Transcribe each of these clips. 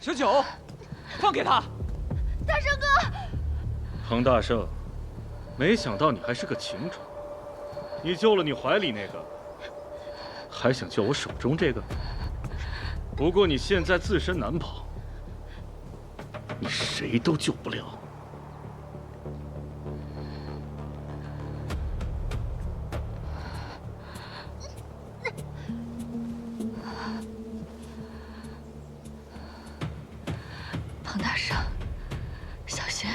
小九，放开他！大圣哥，彭大圣，没想到你还是个情种。你救了你怀里那个，还想救我手中这个？不过你现在自身难保，你谁都救不了。 彭大圣，小心！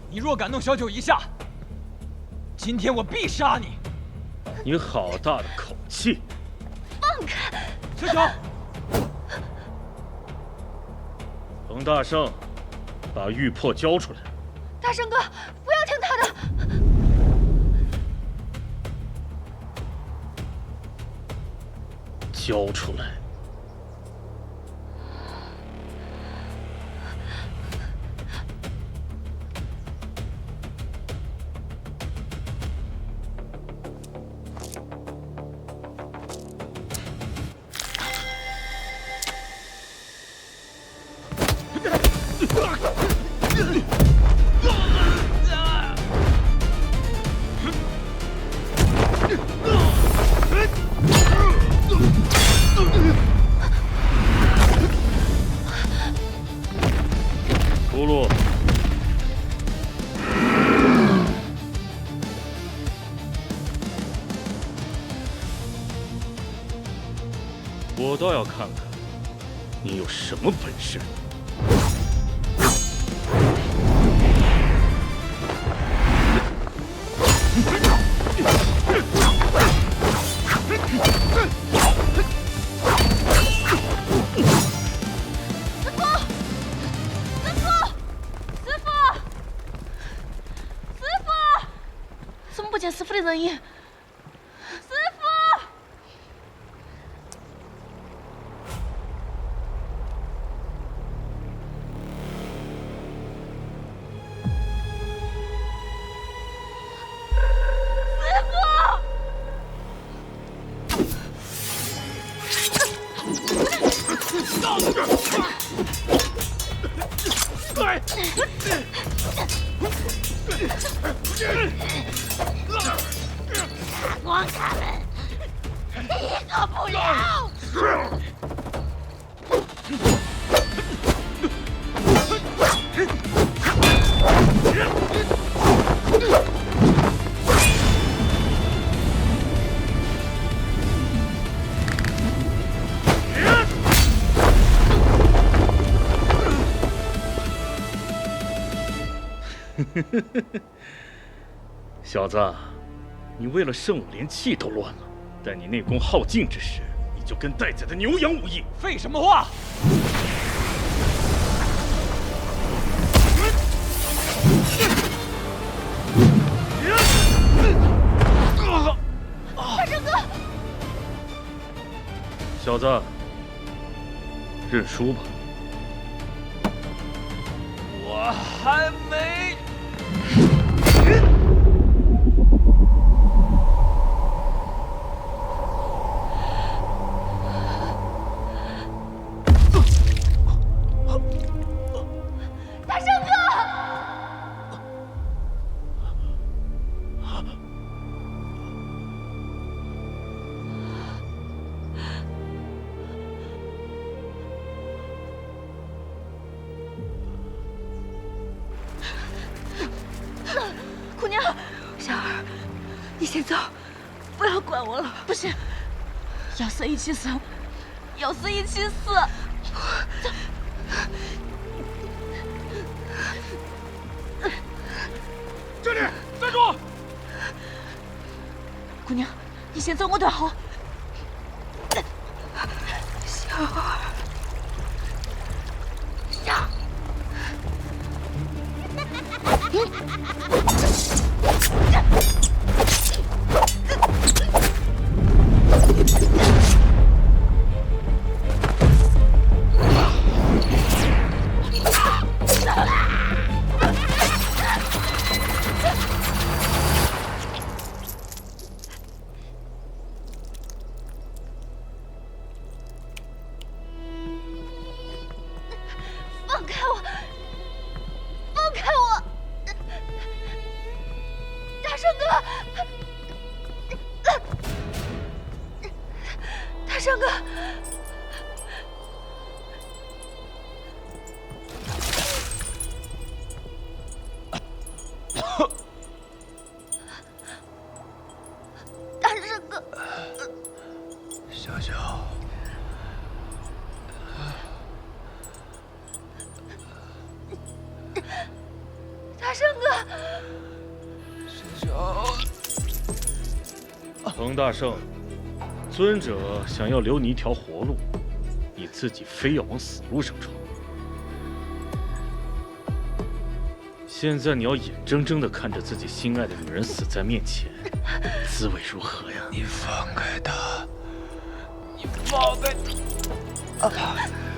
你若敢弄小九一下，今天我必杀你！你好大的口气！放开！小九，彭大圣，把玉魄交出来！大圣哥，不要听他的！ 交出来！出路！我倒要看看你有什么本事。不见师傅的人影，师傅！打光他们，一个不留！小子，你为了胜我连气都乱了。待你内功耗尽之时，你就跟待宰的牛羊无异。废什么话！大圣哥，小子，认输吧。我还没。 姑娘，小儿，你先走，不要管我了。不行，要死一起死，要死一起死。走。这里，站住！姑娘，你先走我断后。小儿，上。 小圣哥，大圣哥，大圣哥，小小，大圣哥，小小，彭大圣，尊者想要留你一条活路，你自己非要往死路上闯。现在你要眼睁睁地看着自己心爱的女人死在面前，滋味如何呀？你放开他！你放开他！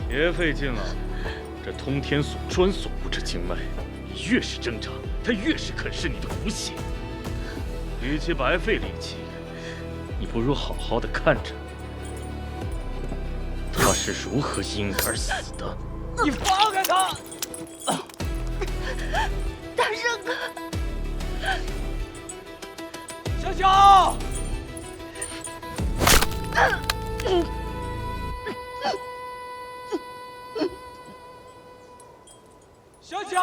别费劲了，这通天锁专锁不止经脉，你越是挣扎，它越是啃噬你的骨血。与其白费力气，你不如好好的看着他是如何因而死的。你放开他！大圣哥，小小，小小，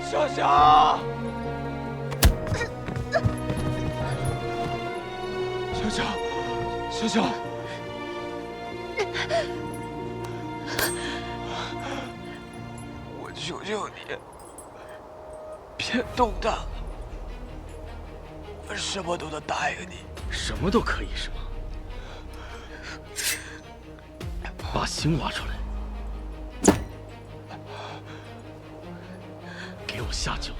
小小，小小，小小，我求求你，别动他，我什么都能答应你。什么都可以是吗？把心挖出来，给我下酒。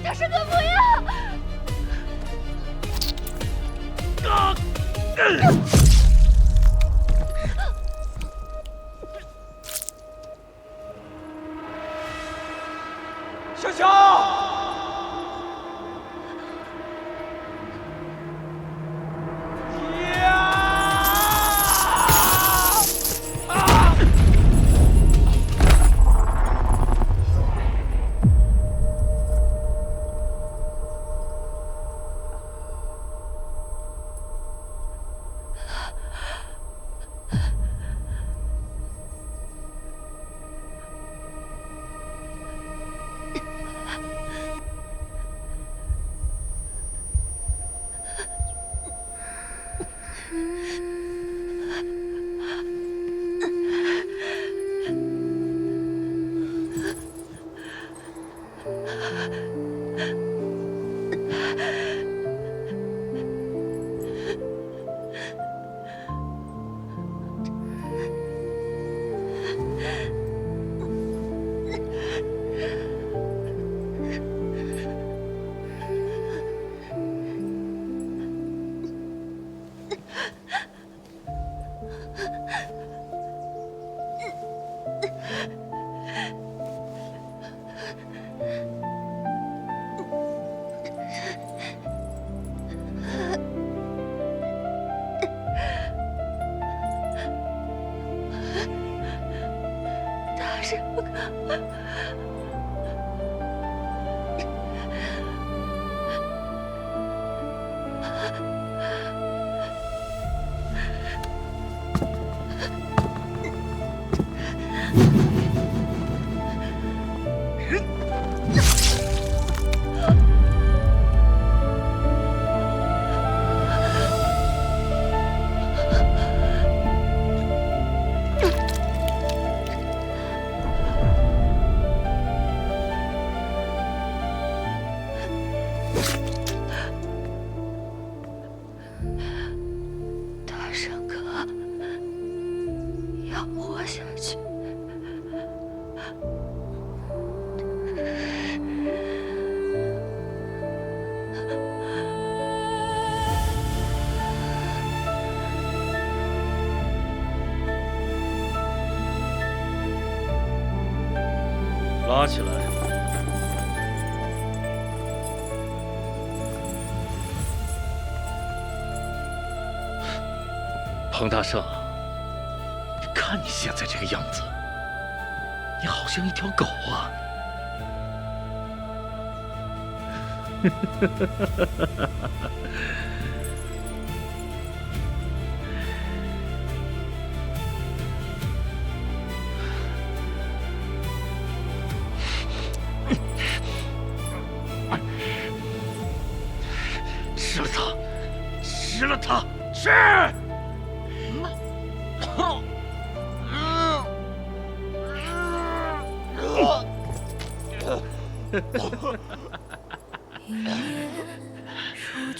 大圣哥不要！小小。大圣哥。拉起来。彭大圣，看你现在这个样子，你好像一条狗啊！吃了它，吃了它，吃！一夜如炬，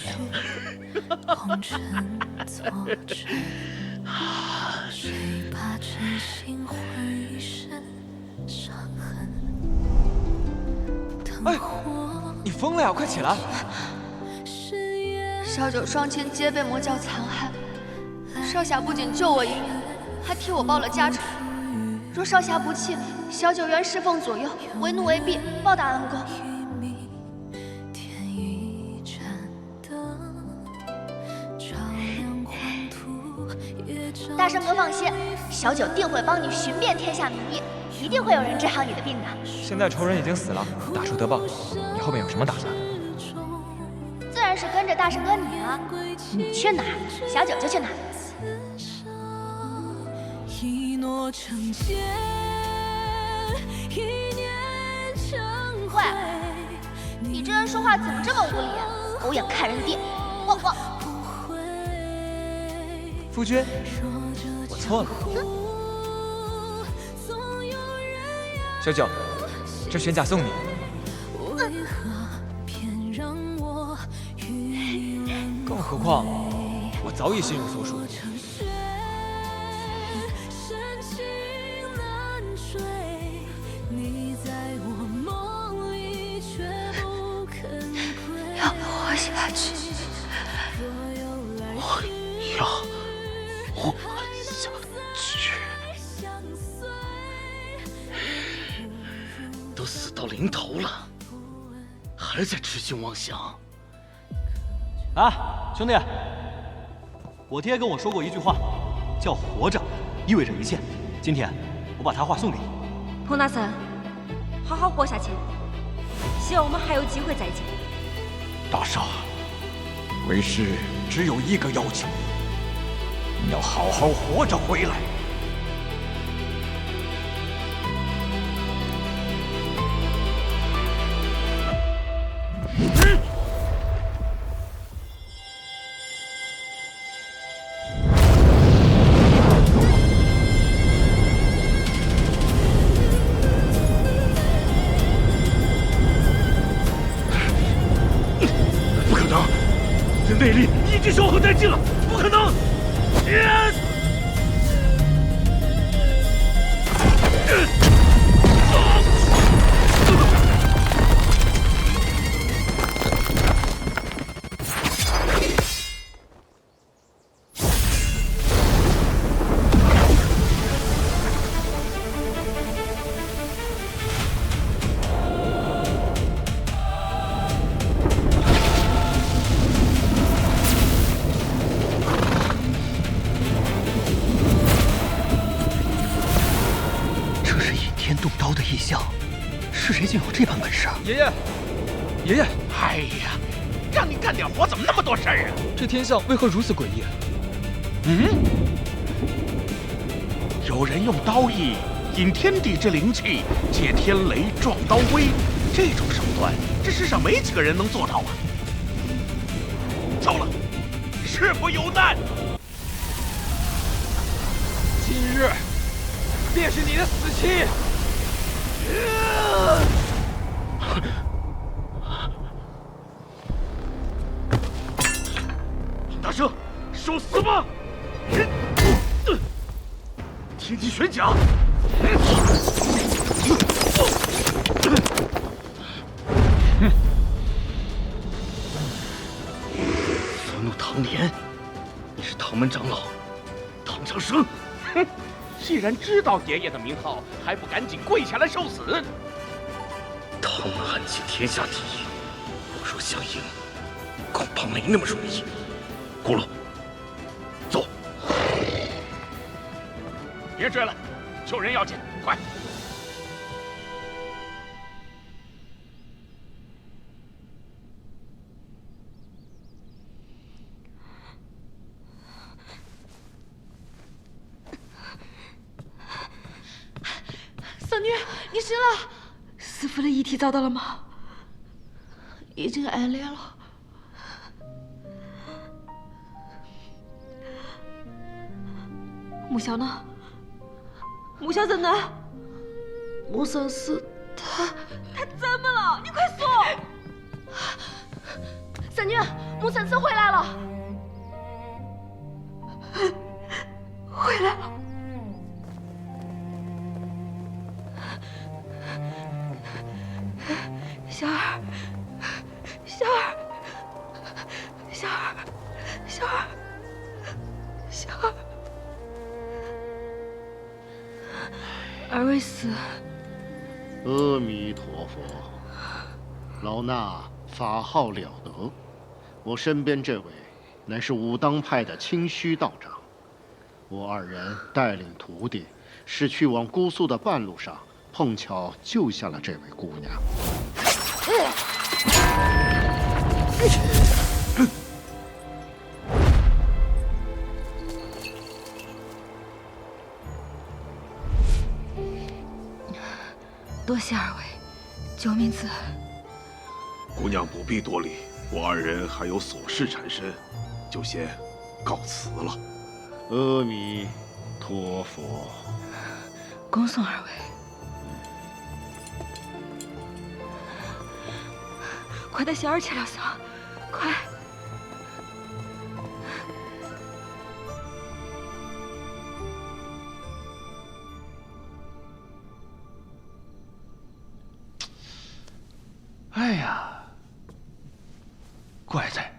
红尘作证，谁把真心换一身伤痕？哎，你疯了呀！快起来！小九双亲皆被魔教残害，少侠不仅救我一命，还替我报了家仇。若少侠不弃，小九愿侍奉左右，为奴为婢，报答恩公。大圣哥放心，小九定会帮你寻遍天下名医，一定会有人治好你的病的。现在仇人已经死了，大仇得报，你后面有什么打算？自然是跟着大圣哥你啊！你去哪，小九就去哪。喂，你这人说话怎么这么无礼啊？狗眼看人低！我。夫君，我错了。小九，这玄甲送你。更何况，我早已心有所属。要活下去，我要活下去。都死到临头了，还在痴心妄想。啊，兄弟，我爹跟我说过一句话，叫“活着意味着一切”。今天我把他话送给你。彭大圣，好好活下去，希望我们还有机会再见。大圣，为师只有一个要求，你要好好活着回来。内力已经消耗殆尽了，不可能！是谁竟有这般本事啊？爷爷，爷爷！哎呀，让你干点活怎么那么多事儿啊？这天象为何如此诡异？有人用刀意引天地之灵气，借天雷撞刀威，这种手段，这世上没几个人能做到啊！糟了，师傅有难！今日便是你的死期！大圣，受死吧！天机玄甲！佛怒唐莲，你是唐门长老唐长生。哼，既然知道爷爷的名号，还不赶紧跪下来受死？唐门暗器天下第一，我若想赢，恐怕没那么容易。咕噜，走！别追了，救人要紧，快！桑女，你醒了。师傅的遗体找到了吗？已经安列了。木萧呢？木萧在哪？木生死，他怎么了？你快说！三女，木生死回来了，回来了。小儿，小儿，小儿，小儿，小儿，二位死。阿弥陀佛，老衲法号了得。我身边这位乃是武当派的清虚道长。我二人带领徒弟，是去往姑苏的半路上，碰巧救下了这位姑娘。多谢二位，救命之恩。姑娘不必多礼，我二人还有琐事缠身，就先告辞了。阿弥陀佛。恭送二位。快带小儿去疗伤，快！哎呀，怪哉，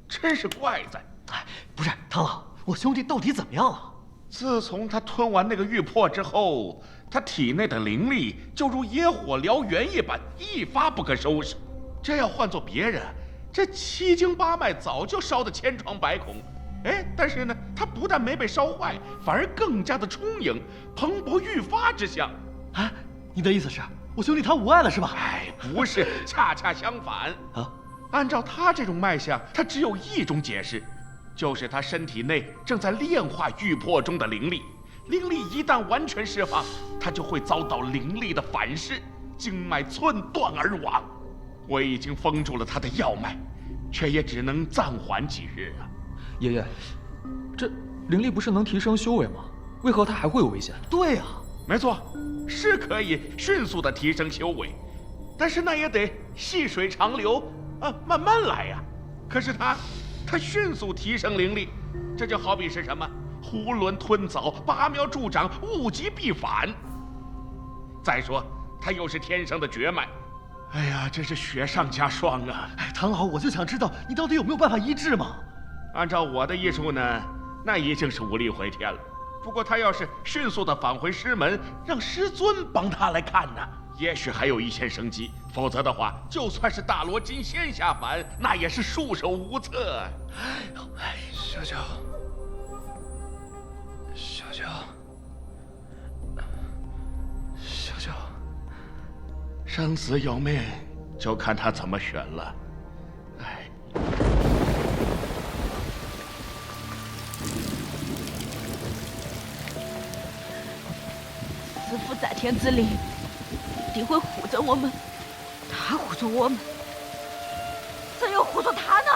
真是怪哉！哎，不是唐老，我兄弟到底怎么样了？自从他吞完那个玉魄之后，他体内的灵力就如野火燎原一般，一发不可收拾。这要换做别人，这七经八脉早就烧得千疮百孔。哎，但是呢，他不但没被烧坏，反而更加的充盈，蓬勃愈发之象。啊，你的意思是我兄弟他无碍了是吧？哎，不是，恰恰相反啊！按照他这种脉象，他只有一种解释，就是他身体内正在炼化玉魄中的灵力。灵力一旦完全释放，他就会遭到灵力的反噬，经脉寸断而亡。我已经封住了他的要脉，却也只能暂缓几日啊。爷爷，这灵力不是能提升修为吗？为何他还会有危险？对呀，没错，是可以迅速的提升修为，但是那也得细水长流啊，慢慢来呀。可是他迅速提升灵力，这就好比是什么？囫囵吞枣，拔苗助长，物极必反。再说他又是天生的绝脉，哎呀，真是雪上加霜啊！哎，唐老，我就想知道你到底有没有办法医治吗？按照我的医术呢，那已经是无力回天了。不过他要是迅速的返回师门，让师尊帮他来看呢，也许还有一线生机。否则的话，就算是大罗金仙下凡，那也是束手无策。哎，小九，小九，小九，生死有命，就看他怎么选了。哎。师父在天之灵一定会护着我们，他护着我们，谁又护着他呢？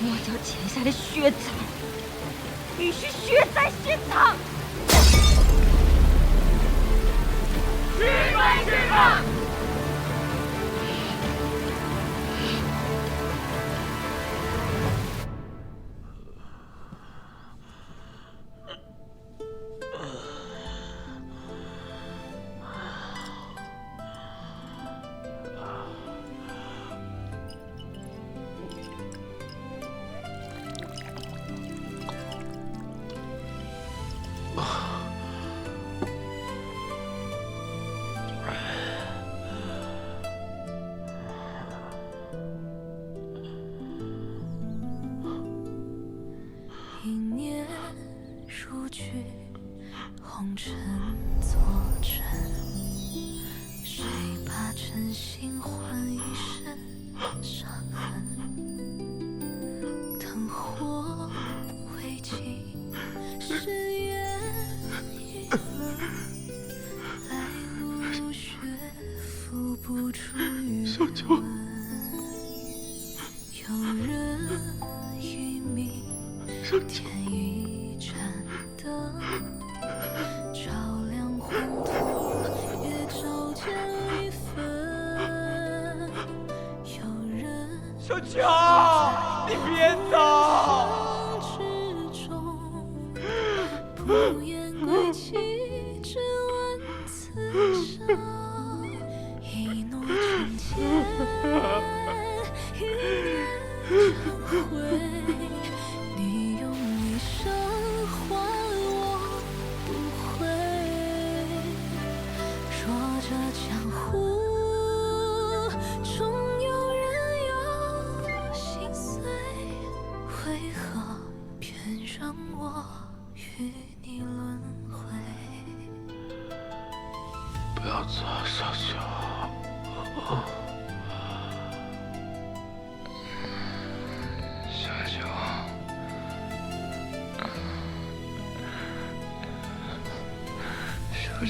我叫欠下的血债必须血债血偿！去吧，去吧！数据，红尘作证，谁把真心换一身伤痕？灯火未尽，誓言已冷，来路却付不出余温。有人一命，添一盏灯，照亮黄土，也照见离分。有人小乔，你别走！之中，不言归期，只问此生。一诺成千，一念成灰。你用一生换我不悔。说这江湖终有人有心碎，为何偏让我与你轮回？不要走，小乔。小乔，小乔，小乔，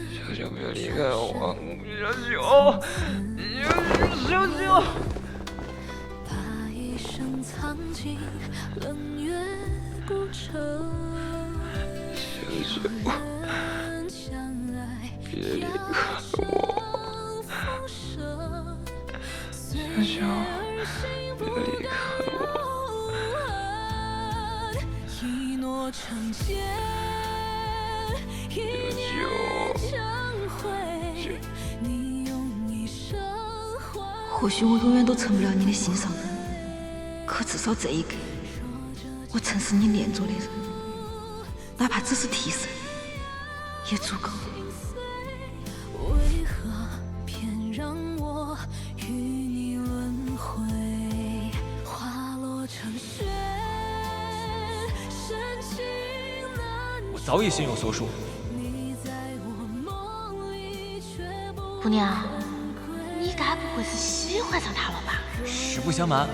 小乔，不要离开我，小乔。把一生藏进冷月孤城。小乔，别离开我。小乔，别离开我。一诺成千，一念成灰。你用一生换。或许我永远都成不了你的心上人，可至少这一刻，我曾是你恋着的人，哪怕只是替身，也足够。为何偏让我与你轮回？花落成雪，深情难我早已心有所属。你在我梦里却不姑娘，你该不会是喜欢上他了吧？实不相瞒，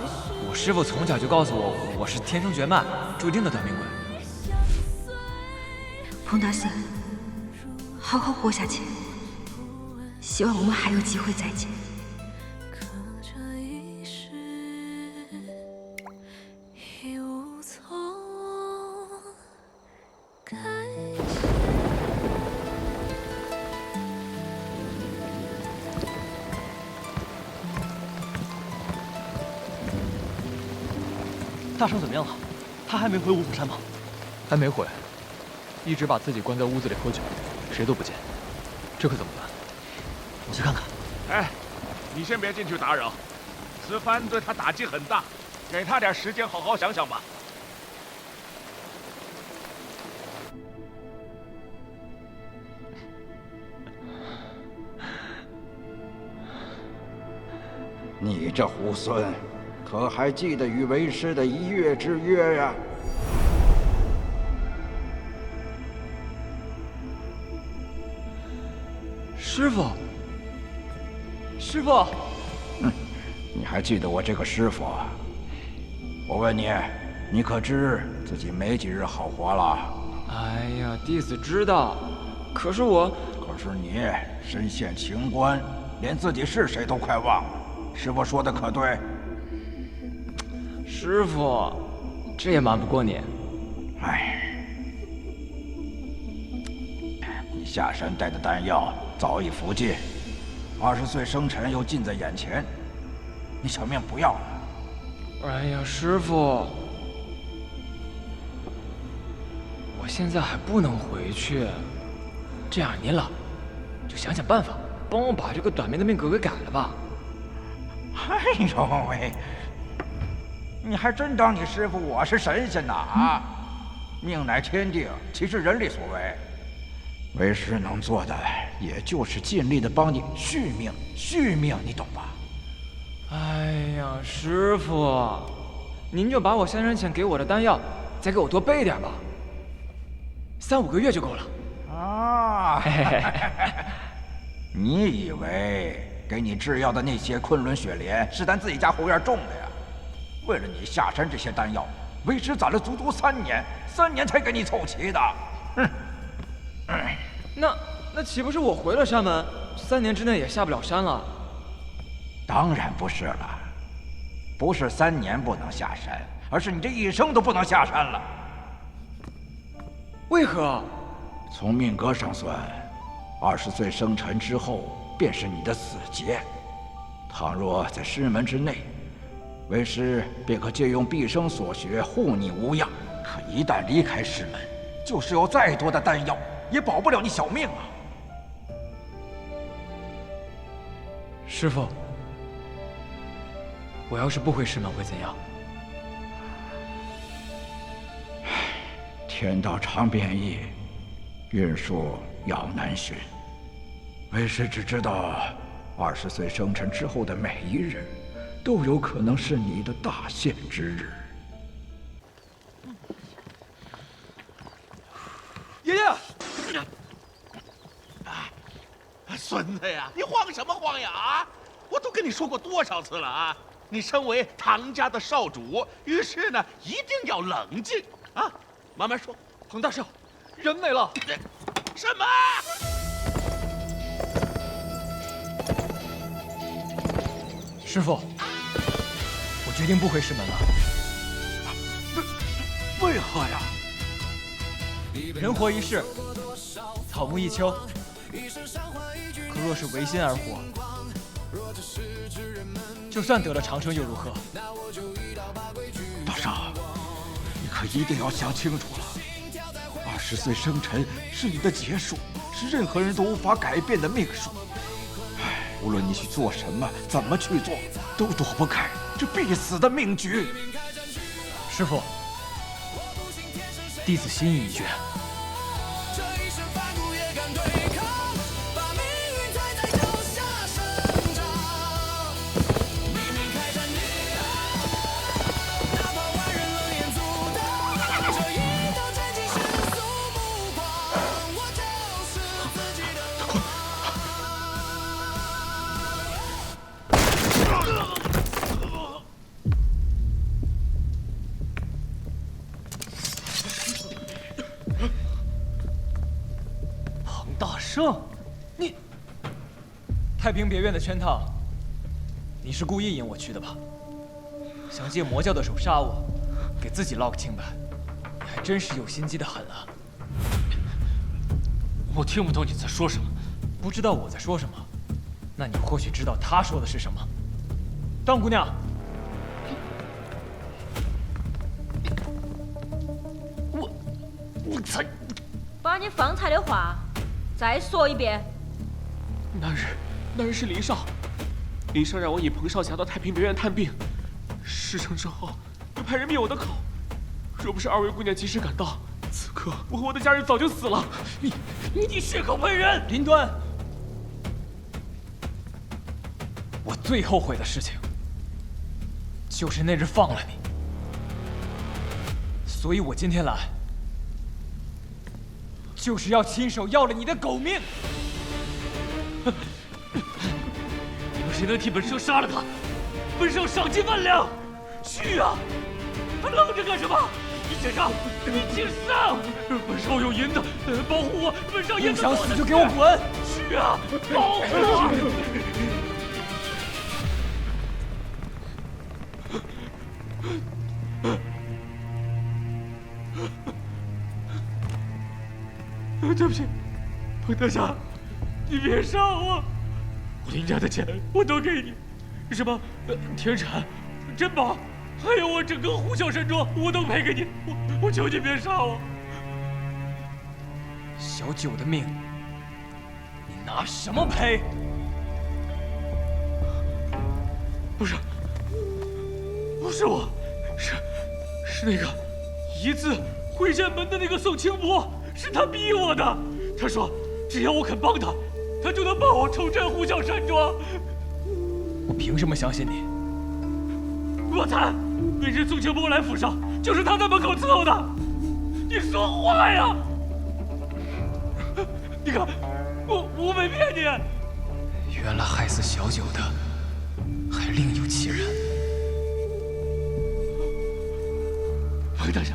我师父从小就告诉我，我是天生绝脉，注定的短命鬼。彭大圣，好好活下去，希望我们还有机会再见。可这一世已无从改写。大圣怎么样了？他还没回五虎山吗？还没回，一直把自己关在屋子里喝酒，谁都不见。这可怎么办？我去看看。哎，你先别进去打扰，此番对他打击很大，给他点时间好好想想吧。你这猢狲，可还记得与为师的1月之约呀？师傅，师傅，你还记得我这个师傅？我问你，你可知自己没几日好活了？哎呀，弟子知道，可是你身陷情关，连自己是谁都快忘了。师傅说的可对？师傅，这也瞒不过你。哎，你下山带的丹药早已服尽，20岁生辰又近在眼前，你小命不要了。哎呀，师傅，我现在还不能回去，这样您了，就想想办法，帮我把这个短命的命格给改了吧。哎呦喂，你还真当你师傅我是神仙呐啊！命乃天定，岂是人力所为？为师能做的，也就是尽力的帮你续命，你懂吧？哎呀，师傅，您就把我下山前给我的丹药再给我多备点吧，3、5个月就够了。啊，你以为给你制药的那些昆仑雪莲是咱自己家后院种的呀？为了你下山这些丹药，为师攒了足足3年，3年才给你凑齐的。哼！那岂不是我回了山门，3年之内也下不了山了？当然不是了，不是3年不能下山，而是你这一生都不能下山了。为何？从命格上算，20岁生辰之后便是你的死劫。倘若在师门之内，为师便可借用毕生所学护你无恙；可一旦离开师门，就是有再多的丹药，也保不了你小命啊！师傅，我要是不回师门会怎样？天道常变异，运数杳难寻。为师只知道，20岁生辰之后的每一日，都有可能是你的大限之日。爷爷，孙子呀，你慌什么慌呀？啊！我都跟你说过多少次了啊！你身为唐家的少主，遇事呢一定要冷静啊！慢慢说。彭大少，人没了。什么？师傅，我决定不回师门了。为何呀？人活一世，草木一秋。可若是违心而活，就算得了长生又如何？大少，你可一定要想清楚了。20岁生辰是你的劫数，是任何人都无法改变的命数。无论你去做什么，怎么去做，都躲不开这必死的命局。师傅，弟子心意已决。圣，你太平别院的圈套，你是故意引我去的吧？想借魔教的手杀我，给自己捞个清白，你还真是有心机的很啊！我听不懂你在说什么。不知道我在说什么，那你或许知道他说的是什么。张姑娘，我才把你方才的话再说一遍。那日是林少，林少让我引彭少侠到太平别院探病，事成之后又派人灭我的口。若不是2位姑娘及时赶到，此刻我和我的家人早就死了。你血口喷人！林端，我最后悔的事情就是那日放了你，所以我今天来就是要亲手要了你的狗命。你们谁能替本少杀了他？本少赏金万两。去啊！还愣着干什么？你先上，你请上！本少有银子，保护我。本少也不想死就给我滚！去啊！保护我！对不起，彭大侠，你别杀我！我林家的钱我都给你，什么田产、珍宝，还有我整个虎啸山庄，我都赔给你。我求你别杀我！小九的命，你拿什么赔？不是我，是那个一次会剑门的那个宋清波。是他逼我的，他说只要我肯帮他，他就能帮我重振呼啸山庄。我凭什么相信你？若残，那日宋清波来府上，就是他在门口伺候的。你说话呀！你看，我没骗你。原来害死小九的还另有其人。冯大侠，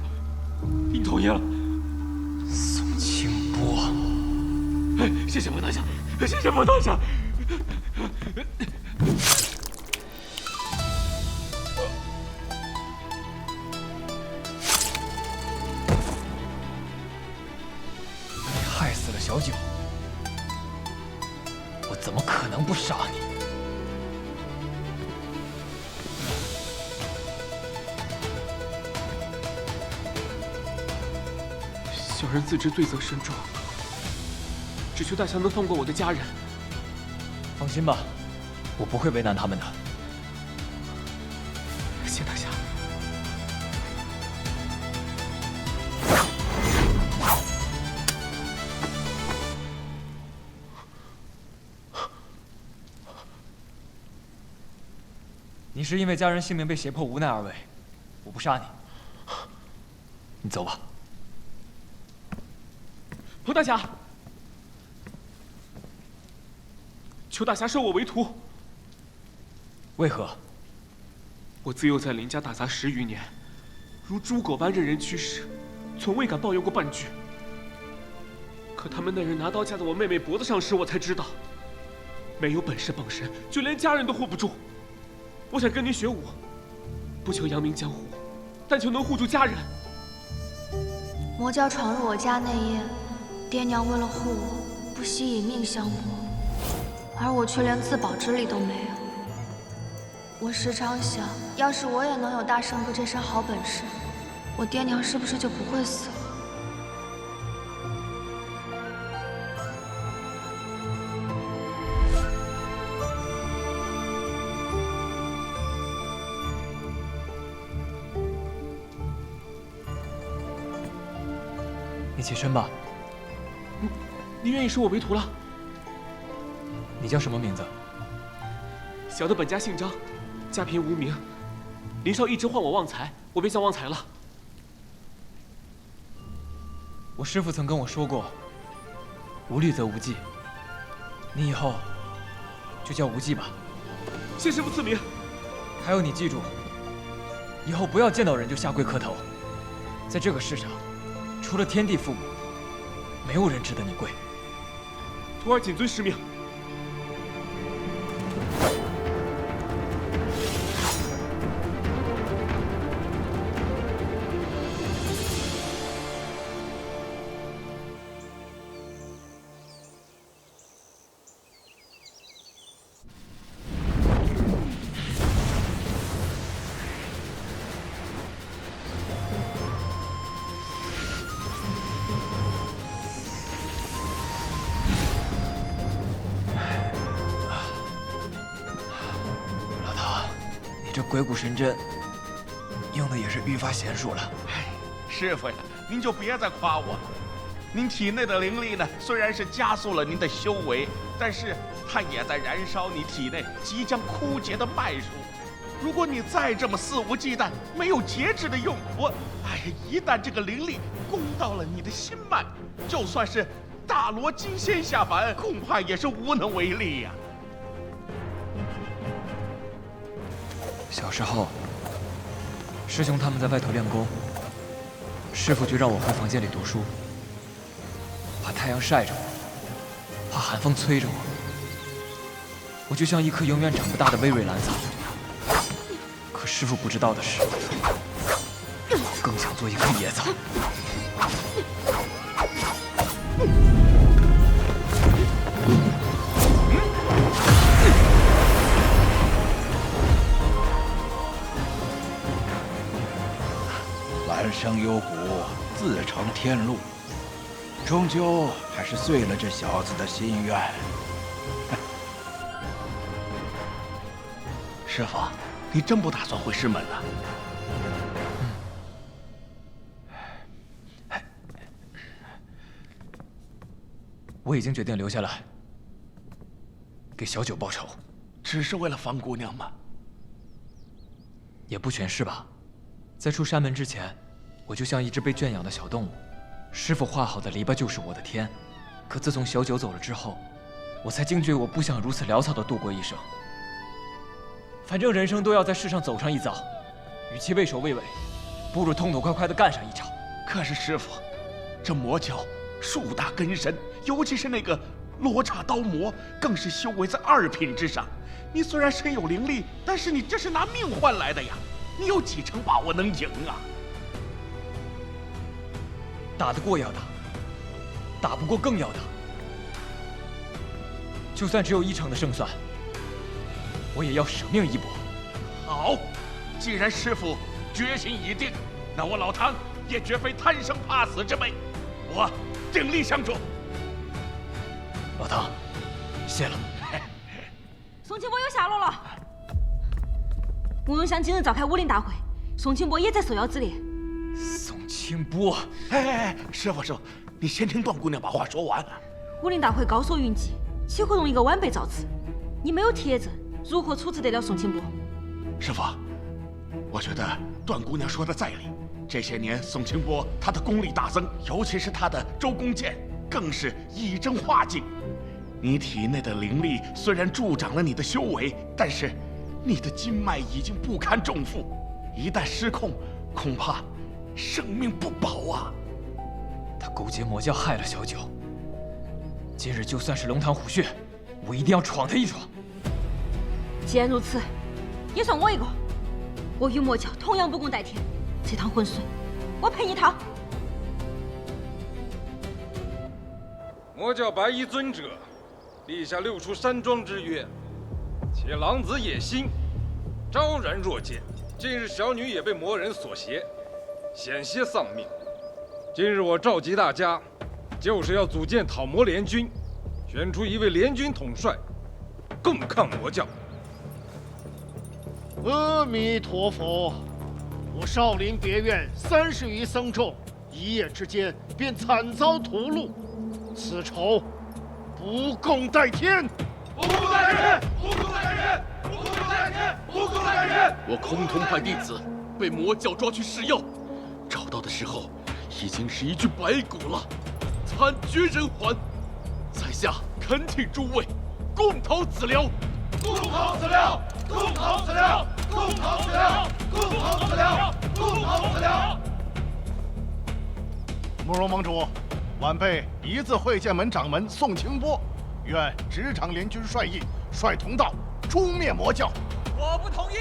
你同意了？宋清波，谢谢冯大侠，谢谢冯大侠。害死了小九，我怎么可能不杀你？小人自知罪责深重，只求大侠能放过我的家人。放心吧，我不会为难他们的。谢大侠。你是因为家人性命被胁迫无奈而为，我不杀你。你走吧。彭大侠，求大侠收我为徒。为何？我自幼在林家打杂10余年，如猪狗般任人驱使，从未敢抱怨过半句。可他们那人拿刀架在我妹妹脖子上时，我才知道，没有本事傍身，就连家人都护不住。我想跟您学武，不求扬名江湖，但求能护住家人。魔教闯入我家那夜，爹娘为了护我，不惜以命相搏，而我却连自保之力都没有。我时常想，要是我也能有大圣哥这身好本事，我爹娘是不是就不会死了？你起身吧。你愿意收我为徒了？你叫什么名字？小的本家姓张，家贫无名。林少一直唤我旺财，我便叫旺财了。我师父曾跟我说过，无虑则无忌。你以后就叫无忌吧。谢师父赐名。还有，你记住，以后不要见到人就下跪磕头。在这个世上，除了天地父母，没有人值得你跪。徒儿谨遵师命。这鬼谷神针用的也是愈发娴熟了。师傅呀，您就别再夸我了。您体内的灵力呢，虽然是加速了您的修为，但是它也在燃烧你体内即将枯竭的脉数。如果你再这么肆无忌惮、没有节制的用，一旦这个灵力攻到了你的心脉，就算是大罗金仙下凡，恐怕也是无能为力呀。小时候，师兄他们在外头练功，师傅就让我回房间里读书，怕太阳晒着我，怕寒风吹着我，我就像一棵永远长不大的葳蕤兰草。可师傅不知道的是，我更想做一棵野草。来生幽谷，自成天路，终究还是遂了这小子的心愿。师傅，你真不打算回师门了？我已经决定留下来，给小九报仇。只是为了方姑娘吗？也不全是吧。在出山门之前，我就像一只被圈养的小动物，师傅画好的篱笆就是我的天。可自从小九走了之后，我才惊觉我不想如此潦草地度过一生。反正人生都要在世上走上一遭，与其畏首畏尾，不如痛痛快快地干上一场。可是师傅，这魔教树大根深，尤其是那个罗刹刀魔，更是修为在2品之上。你虽然身有灵力，但是你这是拿命换来的呀！你有几成把握能赢啊？打得过要打，打不过更要打。就算只有1成的胜算，我也要舍命一搏。好，既然师傅决心已定，那我老唐也绝非贪生怕死之辈，我鼎力相助。老唐，谢了。宋清波有下落了。慕容湘今日召开武林大会，宋清波也在受邀之列。宋清波，师傅，你先听段姑娘把话说完。武林大会高手云集，岂会容一个晚辈造次？你没有铁证，如何处置得了宋清波？师傅，我觉得段姑娘说的在理。这些年，宋清波他的功力大增，尤其是他的周公剑，更是一针化境。你体内的灵力虽然助长了你的修为，但是你的筋脉已经不堪重负，一旦失控，恐怕生命不保啊！他勾结魔教害了小九，今日就算是龙潭虎穴，我一定要闯他一闯。既然如此，也算我一个。我与魔教同样不共戴天，这趟浑水，我陪你趟。魔教白衣尊者立下6出山庄之约，且狼子野心，昭然若见。近日小女也被魔人所挟，险些丧命。今日我召集大家，就是要组建讨魔联军，选出一位联军统帅，共抗魔教。阿弥陀佛！我少林别院30余僧众，一夜之间便惨遭屠戮，此仇不共戴天！不共戴天！不共戴天！不共戴天！不共戴天！我崆峒派弟子被魔教抓去试药，找到的时候已经是一具白骨了，惨绝人寰。在下恳请诸位共讨此寮。共讨此寮！共讨此寮！共讨此寮！共讨此寮！共讨此寮！慕容盟主，晚辈一字会剑门掌门宋清波，愿执掌联军帅印，率同道诛灭魔教。我不同意。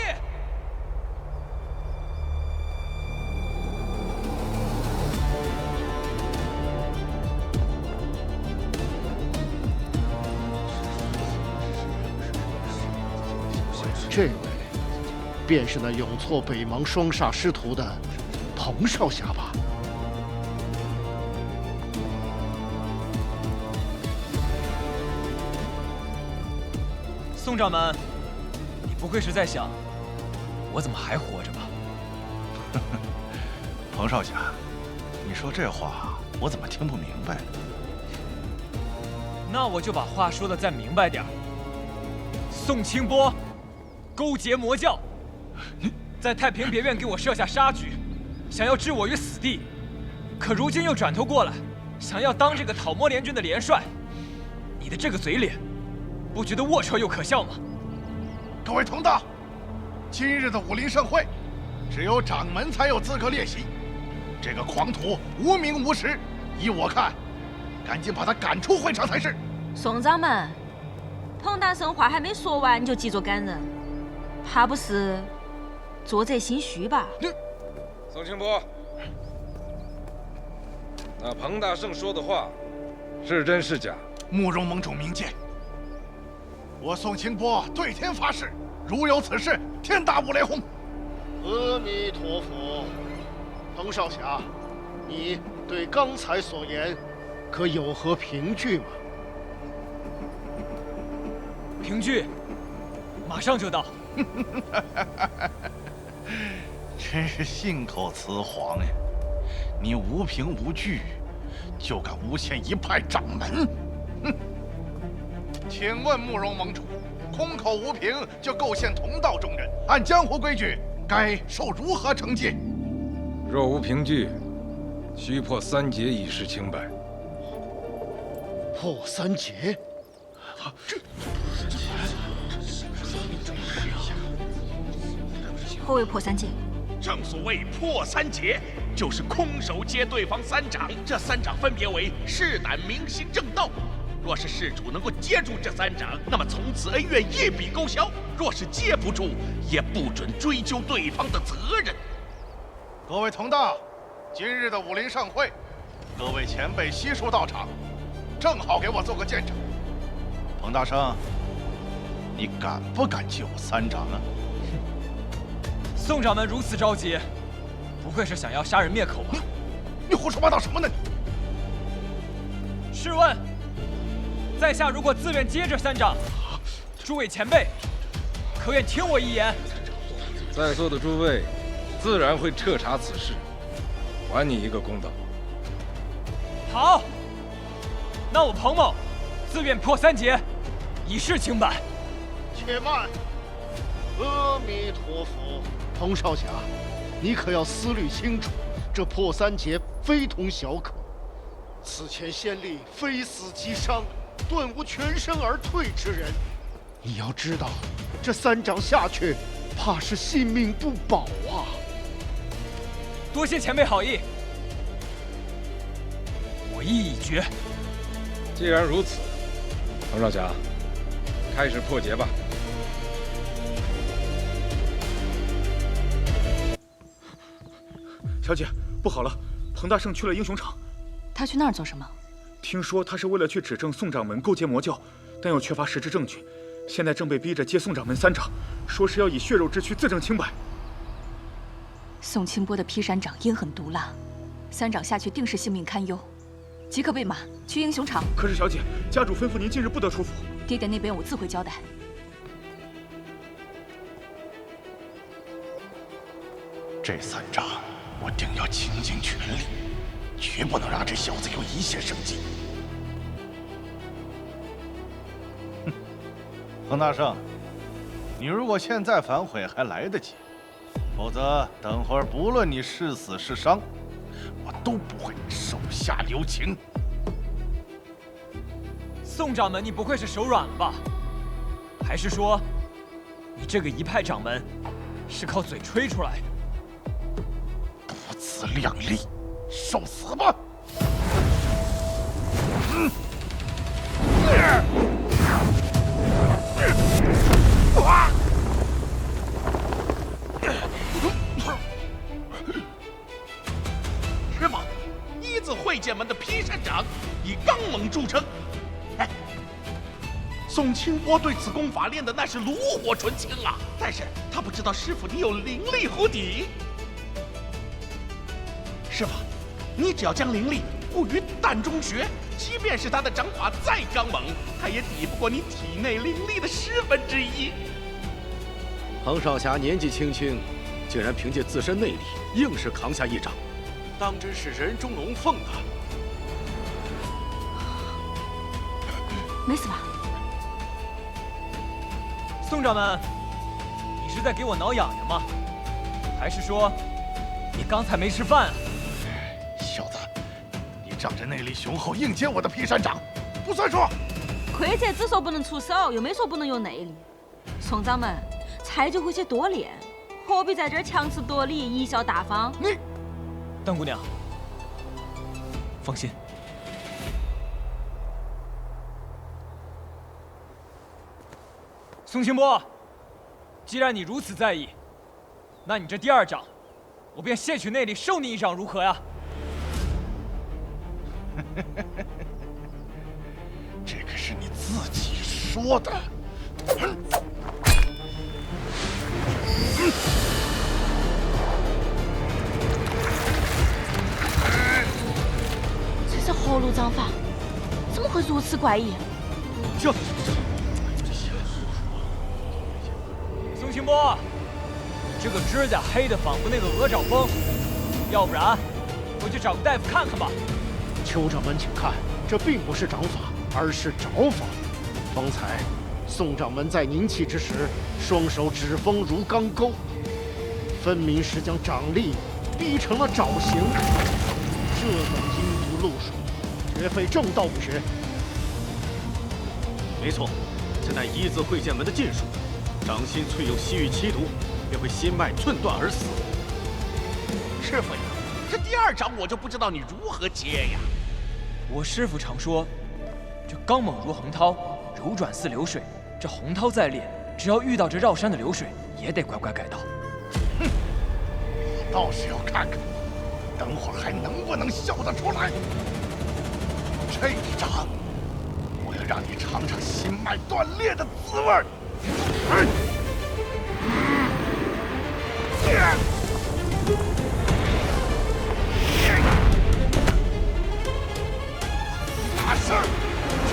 这位便是那永挫北邙双煞师徒的彭少侠吧？宋掌门，你不会是在想，我怎么还活着吧？彭少侠，你说这话我怎么听不明白呢？那我就把话说得再明白点儿。宋清波勾结魔教，在太平别院给我设下杀局，想要置我于死地，可如今又转头过来，想要当这个讨魔联军的联帅。你的这个嘴脸，不觉得龌龊又可笑吗？各位同道，今日的武林盛会，只有掌门才有资格列席。这个狂徒无名无实，依我看，赶紧把他赶出会场才是。宋掌门，彭大圣话还没说完，你就急着赶人，怕不是做贼心虚吧？宋清波，那彭大圣说的话是真是假？慕容盟主明鉴，我宋清波对天发誓，如有此事，天打五雷轰。阿弥陀佛，彭少侠，你对刚才所言可有何凭据吗？凭据，马上就到。真是信口雌黄呀！你无凭无据，就敢诬陷一派掌门？请问慕容盟主，空口无凭就构陷同道中人，按江湖规矩，该受如何惩戒？若无凭据，须破3节以示清白。破3节？何谓破3节？正所谓破3节，就是空手接对方3掌。这3掌分别为势胆、明心、正斗。若是事主能够接住这3掌，那么从此恩怨一笔勾销；若是接不住，也不准追究对方的责任。各位同道，今日的武林盛会，各位前辈悉数到场，正好给我做个见证。彭大圣，你敢不敢接我3掌啊？宋掌门如此着急，不会是想要杀人灭口吧？你胡说八道什么呢？试问，在下如果自愿接这3掌，诸位前辈，可愿听我一言？在座的诸位，自然会彻查此事，还你一个公道。好，那我彭某自愿破3节，以示清白。且慢，阿弥陀佛，彭少侠，你可要思虑清楚，这破3节非同小可。此前先例非死即伤，顿无全身而退之人。你要知道，这3掌下去，怕是性命不保啊！多谢前辈好意，我意已决。既然如此，彭少侠，开始破节吧。小姐，不好了，彭大圣去了英雄场。他去那儿做什么？听说他是为了去指证宋掌门勾结魔教，但又缺乏实质证据，现在正被逼着接宋掌门3掌，说是要以血肉之躯自证清白。宋清波的劈山掌阴狠毒辣，3掌下去定是性命堪忧，即刻备马去英雄场。可是小姐，家主吩咐您近日不得出府。爹爹那边我自会交代。这3掌我定要倾尽全力，绝不能让这小子有一线生机。哼，彭大圣，你如果现在反悔还来得及，否则等会儿不论你是死是伤，我都不会手下留情。宋掌门，你不会是手软了吧？还是说，你这个一派掌门是靠嘴吹出来的？不自量力，受死吧！是吗？一字会剑门的劈山掌以刚猛著称。哎，宋清波对此功法练的那是炉火纯青啊！但是他不知道师傅你有灵力护体。师傅，你只要将灵力布于膻中穴，即便是他的掌法再刚猛，他也抵不过你体内灵力的1/10。彭少侠年纪轻轻，竟然凭借自身内力，硬是扛下1掌，当真是人中龙凤啊！没死吧？宋掌门，你是在给我挠痒痒吗？还是说，你刚才没吃饭啊？小子，你仗着内力雄厚硬接我的劈山掌，不算数。亏这只说不能出手，又没说不能用内力。宋掌门，菜就会些多练，何必在这儿强词夺理、贻笑大方？你，邓姑娘，放心。宋清波，既然你如此在意，那你这第2掌，我便卸取内力受你1掌，如何呀？这可是你自己说的。这是何路掌法？怎么会如此怪异？宋清波，你这个指甲黑的仿佛那个鹅爪风，要不然回去找个大夫看看吧。邱掌门，请看，这并不是掌法，而是爪法。方才，宋掌门在凝气之时，双手指锋如钢钩，分明是将掌力逼成了爪形。这等阴毒路数，绝非正道武学。没错，这乃一字会剑门的禁术，掌心淬有西域奇毒，便会心脉寸断而死。师傅呀，这第二掌我就不知道你如何接呀。我师傅常说，这刚猛如洪涛，柔转似流水。这洪涛再烈，只要遇到这绕山的流水，也得乖乖改道。哼，我倒是要看看，等会儿还能不能笑得出来。这一掌，我要让你尝尝心脉断裂的滋味儿。大圣，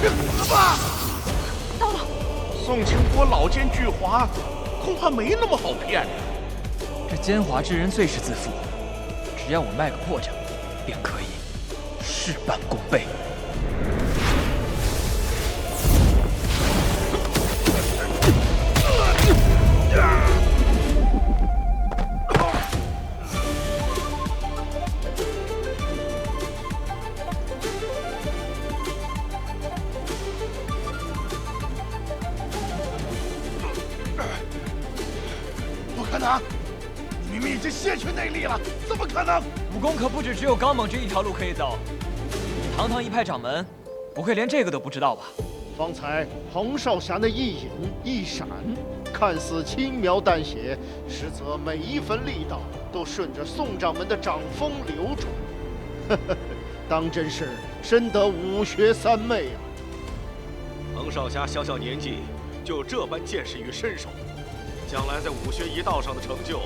去死吧！到了。宋清波老奸巨猾，恐怕没那么好骗。这奸猾之人最是自负，只要我卖个破绽，便可以事半功倍。泄去内力了，怎么可能？武功可不只有刚猛这一条路可以走。堂堂一派掌门，不会连这个都不知道吧？方才彭少侠的一隐一闪，看似轻描淡写，实则每一分力道都顺着宋掌门的掌风流转。呵呵，当真是深得武学三昧啊！彭少侠小小年纪就有这般见识与身手，将来在武学一道上的成就，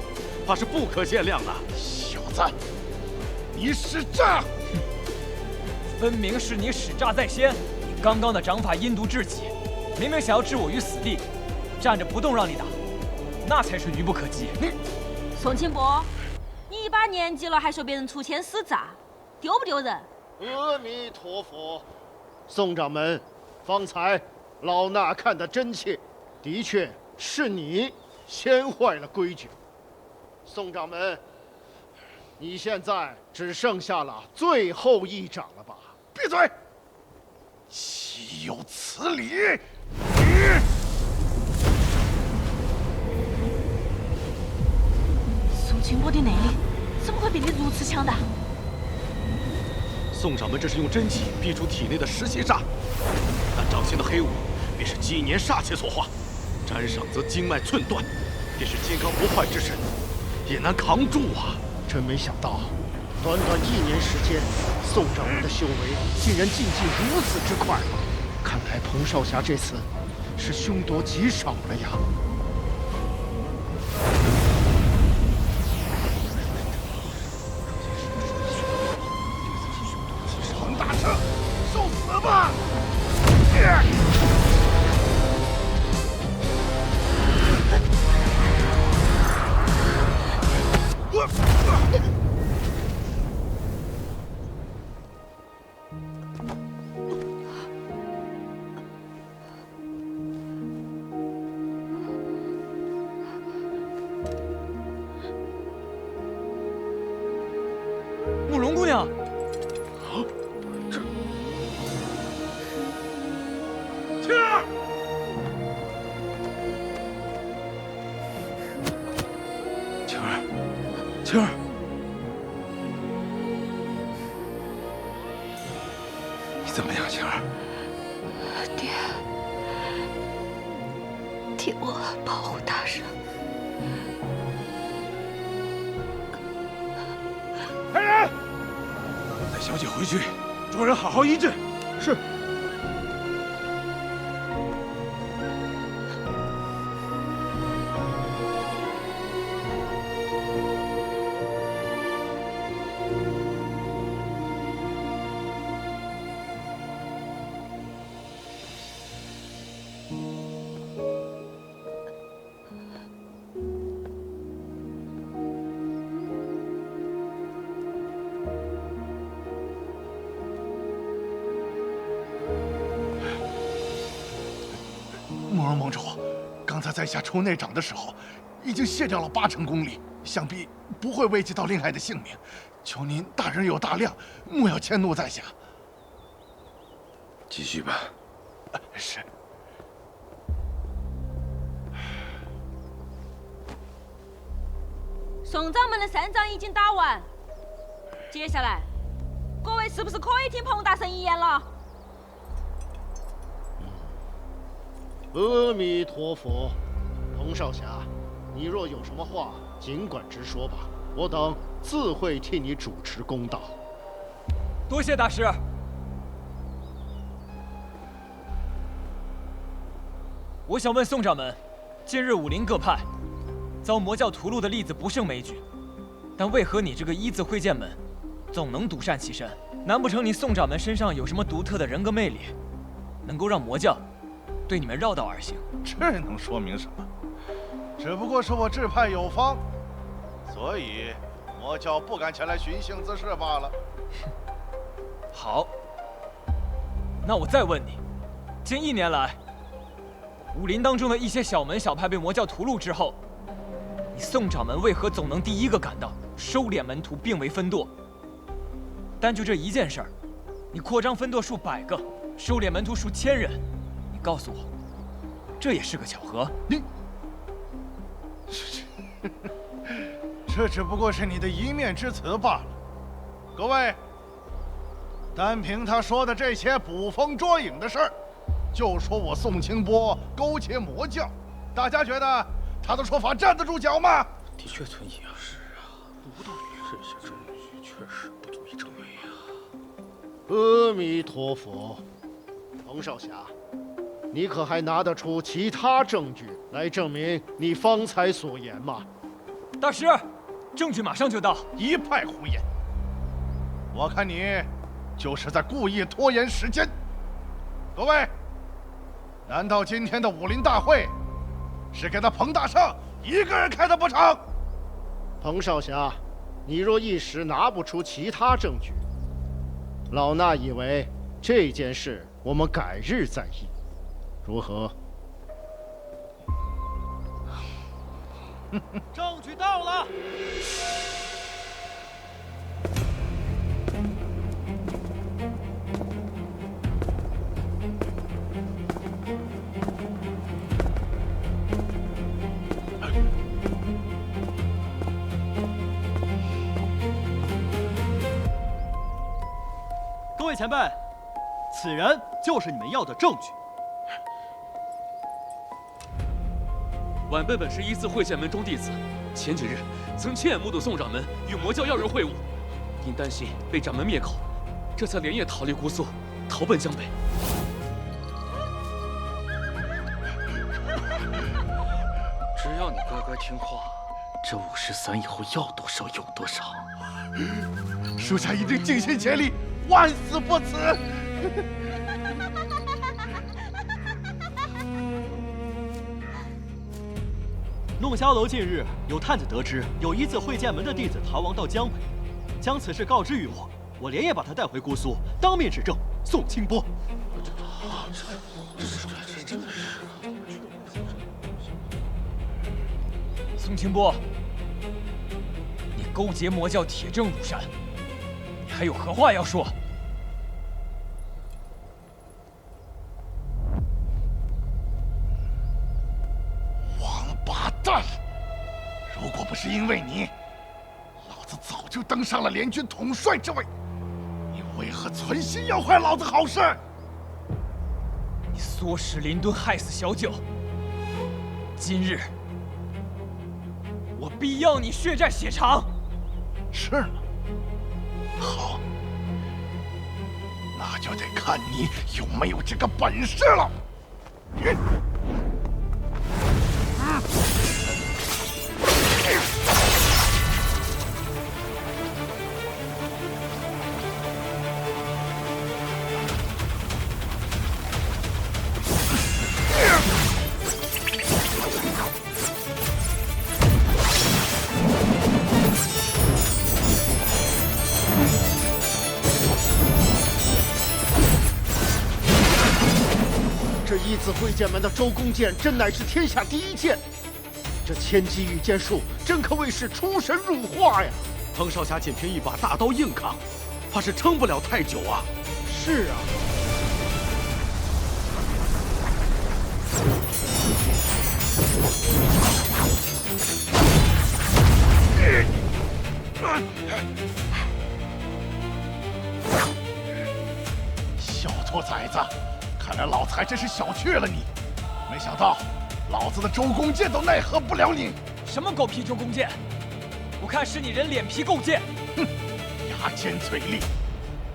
怕是不可限量的。小子，你使诈！分明是你使诈在先！你刚刚的掌法阴毒至极，明明想要置我于死地，站着不动让你打，那才是愚不可及。宋清波，你一把年纪了，还说别人出钱使诈，丢不丢人？阿弥陀佛，宋掌门，方才老衲看得真切，的确是你先坏了规矩。宋掌门，你现在只剩下了最后一掌了吧？闭嘴！岂有此理！宋清波的内力怎么会变得如此强大？宋掌门这是用真气逼出体内的实邪煞，那掌心的黑雾便是纪年煞气所化，沾上则经脉寸断，便是金刚不坏之身也难扛住啊！真没想到，短短1年时间，宋掌门的修为竟然进如此之快。看来彭少侠这次是凶多吉少了呀！彭大圣，受死吧！慕容姑娘，青儿，青儿，青儿，你怎么样，青儿？爹，替我保护大圣。来人，带小姐回去，众人好好医治。是。慕容盟主，刚才在下出内掌的时候，已经卸掉了80%功力，想必不会危及到令爱的性命。求您大人有大量，莫要迁怒在下。继续吧。是。宋掌门的3仗已经打完，接下来各位是不是可以听彭大圣一言了？阿弥陀佛，彭少侠，你若有什么话，尽管直说吧，我等自会替你主持公道。多谢大师。我想问宋掌门，近日武林各派遭魔教屠戮的例子不胜枚举，但为何你这个一字会剑门总能独善其身？难不成你宋掌门身上有什么独特的人格魅力，能够让魔教对你们绕道而行？这能说明什么？只不过是我志派有方，所以魔教不敢前来寻衅滋事罢了。好，那我再问你，近1年来，武林当中的一些小门小派被魔教屠戮之后，你宋掌门为何总能第一个赶到，收敛门徒，并为分舵？单就这一件事儿，你扩张分舵数100个，收敛门徒数1000人，你告诉我，这也是个巧合？这只不过是你的一面之词罢了。各位，单凭他说的这些捕风捉影的事儿，就说我宋清波勾结魔教，大家觉得他的说法站得住脚吗？的确存疑啊。是啊，不道理，这些证据确实不足以证明啊。阿弥陀佛，彭少侠，你可还拿得出其他证据来证明你方才所言吗？大师，证据马上就到。一派胡言！我看你就是在故意拖延时间。各位，难道今天的武林大会是给他彭大圣一个人开的不成？彭少侠，你若一时拿不出其他证据，老衲以为这件事我们改日再议，如何？证据到了。各位前辈，此人就是你们要的证据。晚辈本是一字会剑门中弟子，前几日曾亲眼目睹宋掌门与魔教要人会晤，因担心被掌门灭口，这才连夜逃离姑苏，逃奔江北。只要你乖乖听话，这53以后要多少有多少。属下一定尽心竭力，万死不辞。弄香楼近日有探子得知，有一字会剑门的弟子逃亡到江北，将此事告知于我，我连夜把他带回姑苏，当面指证宋清波。宋清波，你勾结魔教，铁证如山，你还有何话要说？八蛋！如果不是因为你，老子早就登上了联军统帅之位。你为何存心要坏老子好事？你唆使林敦害死小九，今日我必要你血债血偿。是吗？好，那就得看你有没有这个本事了。这义字会剑门的周公剑，真乃是天下第一剑。这千机御剑术，真可谓是出神入化呀！彭少侠仅凭一把大刀硬扛，怕是撑不了太久啊。是啊。小兔崽子，看来老子还真是小觑了你。没想到，老子的周公剑都奈何不了你。什么狗屁周公剑？我看是你人脸皮够贱。哼，牙尖嘴利。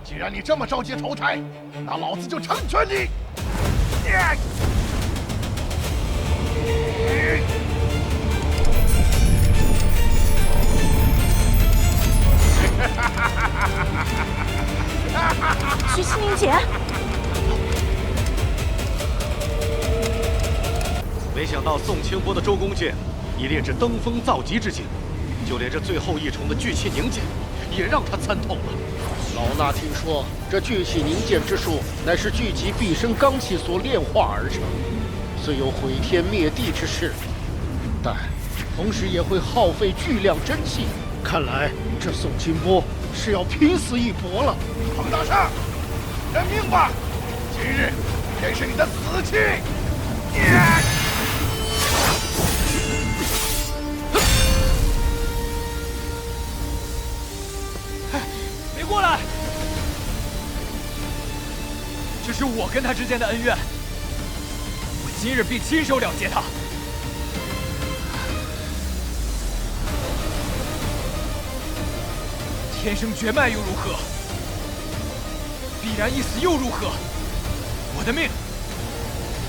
既然你这么着急投胎，那老子就成全你。徐熙宁姐，没想到宋清波的周公剑已炼至登峰造极之境，就连这最后一重的聚气凝剑也让他参透了。老衲听说，这聚气凝剑之术乃是聚集毕生罡气所炼化而成，虽有毁天灭地之势，但同时也会耗费巨量真气。看来这宋清波是要拼死一搏了。彭大圣，认命吧！今日便是你的死期！别过来！这是我跟他之间的恩怨，我今日必亲手了结他。天生绝脉又如何？必然一死又如何？我的命，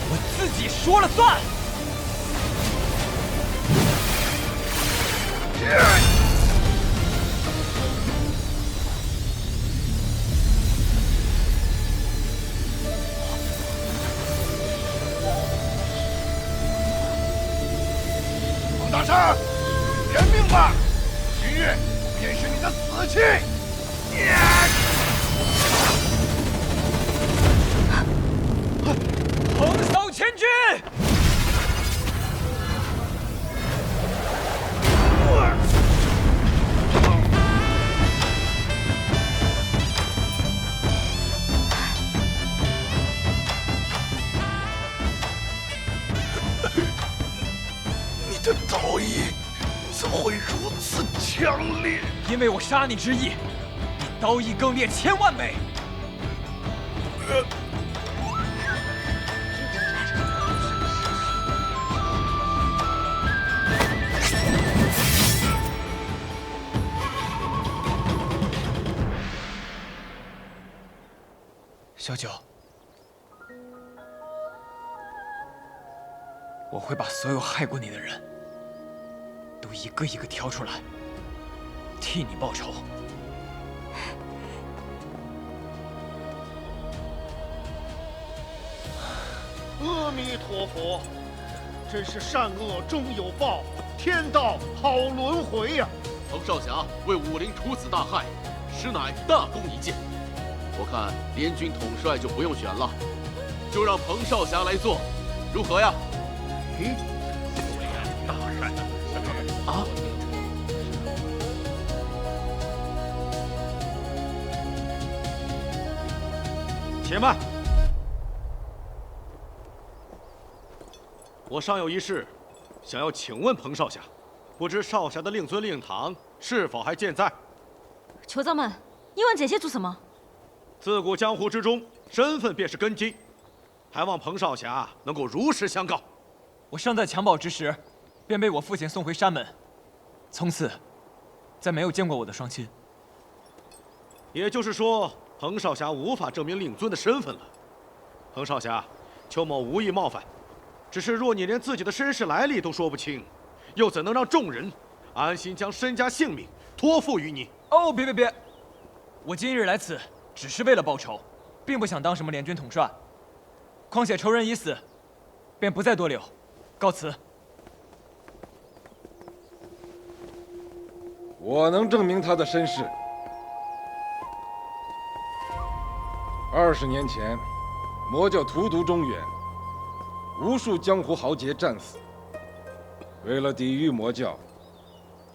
我自己说了算。彭大圣，认命吧！今日便是你的死期！横扫千军！你的刀意怎会如此强烈？因为我杀你之意，比刀意更烈千万倍。小九，我会把所有害过你的人都一个一个挑出来，替你报仇。阿弥陀佛，真是善恶终有报，天道好轮回呀！彭少侠为武林除此大害，实乃大功一件。我看联军统帅就不用选了，就让彭少侠来做，如何呀？咦，大善啊！且慢，我尚有一事，想要请问彭少侠，不知少侠的令尊令堂是否还健在？酋长们，你问这些做什么？自古江湖之中，身份便是根基，还望彭少侠能够如实相告。我尚在襁褓之时，便被我父亲送回山门，从此再没有见过我的双亲。也就是说，彭少侠无法证明令尊的身份了。彭少侠，邱某无意冒犯，只是若你连自己的身世来历都说不清，又怎能让众人安心将身家性命托付于你？哦，别！我今日来此，只是为了报仇，并不想当什么联军统帅。况且仇人已死，便不再多留，告辞。我能证明他的身世。20年前，魔教荼毒中原，无数江湖豪杰战死。为了抵御魔教，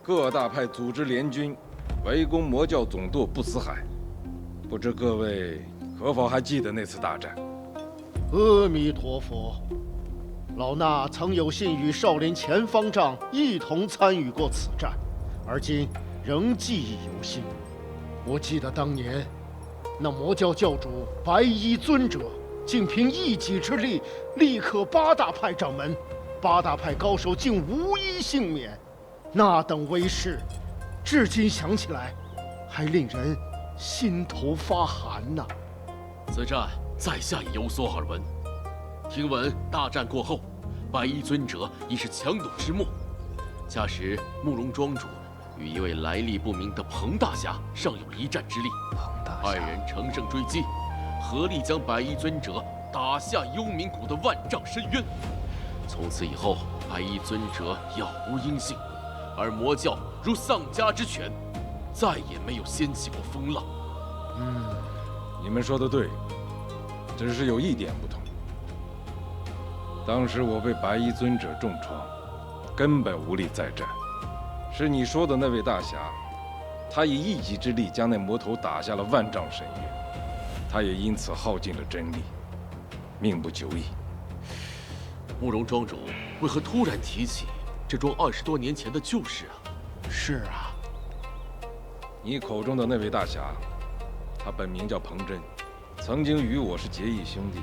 各大派组织联军围攻魔教总舵不死海。不知各位可否还记得那次大战？阿弥陀佛，老衲曾有幸与少林前方丈一同参与过此战，而今仍记忆犹新。我记得当年，那魔教教主白衣尊者竟凭一己之力力克8大派掌门，8大派高手竟无一幸免。那等威势，至今想起来，还令人心头发寒呐。此战在下已有所耳闻，听闻大战过后，白衣尊者已是强弩之末。恰时慕容庄主与一位来历不明的彭大侠尚有一战之力，二人乘胜追击，合力将白衣尊者打下幽冥谷的万丈深渊。从此以后，白衣尊者杳无音信，而魔教如丧家之犬，再也没有掀起过风浪。你们说的对，只是有一点不同。当时我被白衣尊者重创，根本无力再战。是你说的那位大侠，他以一己之力将那魔头打下了万丈深渊，他也因此耗尽了真力，命不久矣。慕容庄主为何突然提起这桩20多年前的旧事啊？是啊，你口中的那位大侠，他本名叫彭真，曾经与我是结义兄弟，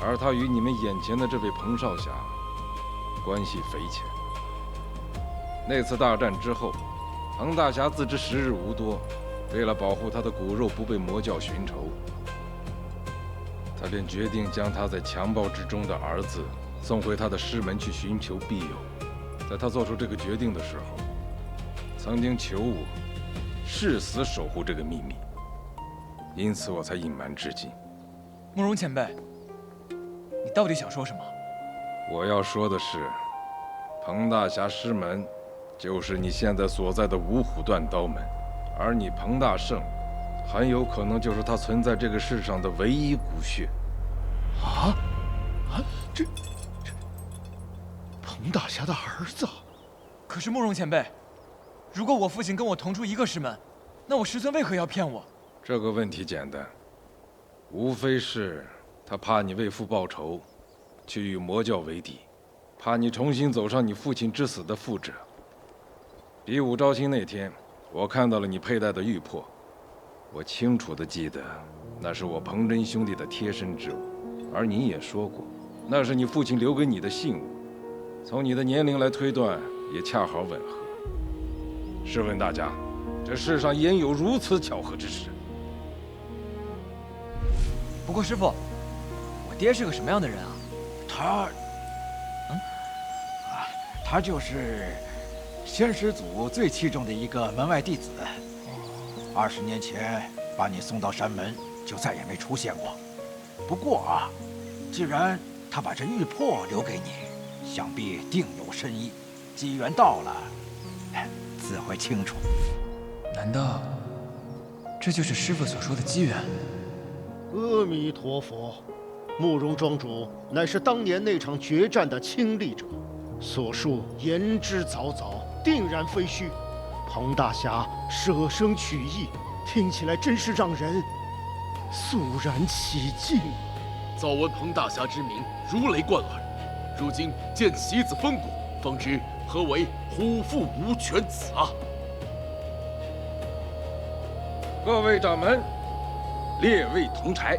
而他与你们眼前的这位彭少侠关系匪浅。那次大战之后，彭大侠自知时日无多，为了保护他的骨肉不被魔教寻仇，他便决定将他在强暴之中的儿子送回他的师门去寻求庇佑。在他做出这个决定的时候，曾经求我誓死守护这个秘密，因此我才隐瞒至今。慕容前辈，你到底想说什么？我要说的是，彭大侠师门就是你现在所在的五虎断刀门，而你彭大圣很有可能就是他存在这个世上的唯一骨血。这彭大侠的儿子。可是慕容前辈，如果我父亲跟我同出一个师门，那我师尊为何要骗我？这个问题简单，无非是他怕你为父报仇，去与魔教为敌，怕你重新走上你父亲之死的覆辙。比武招亲那天，我看到了你佩戴的玉魄，我清楚地记得，那是我彭真兄弟的贴身之物，而你也说过，那是你父亲留给你的信物，从你的年龄来推断，也恰好吻合。试问大家，这世上焉有如此巧合之事？不过师傅，我爹是个什么样的人啊？他就是仙师祖最器重的一个门外弟子。20年前把你送到山门，就再也没出现过。不过啊，既然他把这玉魄留给你，想必定有深意。机缘到了，自会清楚。难道这就是师傅所说的机缘？阿弥陀佛，慕容庄主乃是当年那场决战的亲历者，所述言之凿凿，定然非虚。彭大侠舍生取义，听起来真是让人肃然起敬。早闻彭大侠之名如雷贯耳，如今见棋子风骨，方知何为虎父无犬子啊！各位掌门，列位同柴，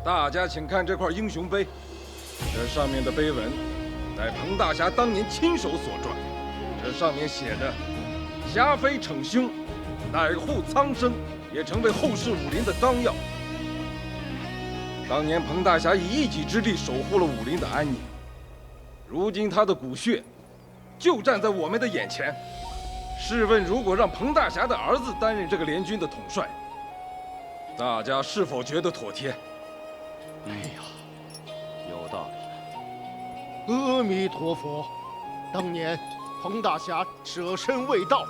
大家请看这块英雄碑，这上面的碑文乃彭大侠当年亲手所撰，这上面写着“侠非逞凶，乃护苍生”，也成为后世武林的纲要。当年彭大侠以一己之力守护了武林的安宁，如今他的骨血就站在我们的眼前。试问，如果让彭大侠的儿子担任这个联军的统帅，大家是否觉得妥帖？哎呀，有道理。阿弥陀佛，当年彭大侠舍身未到，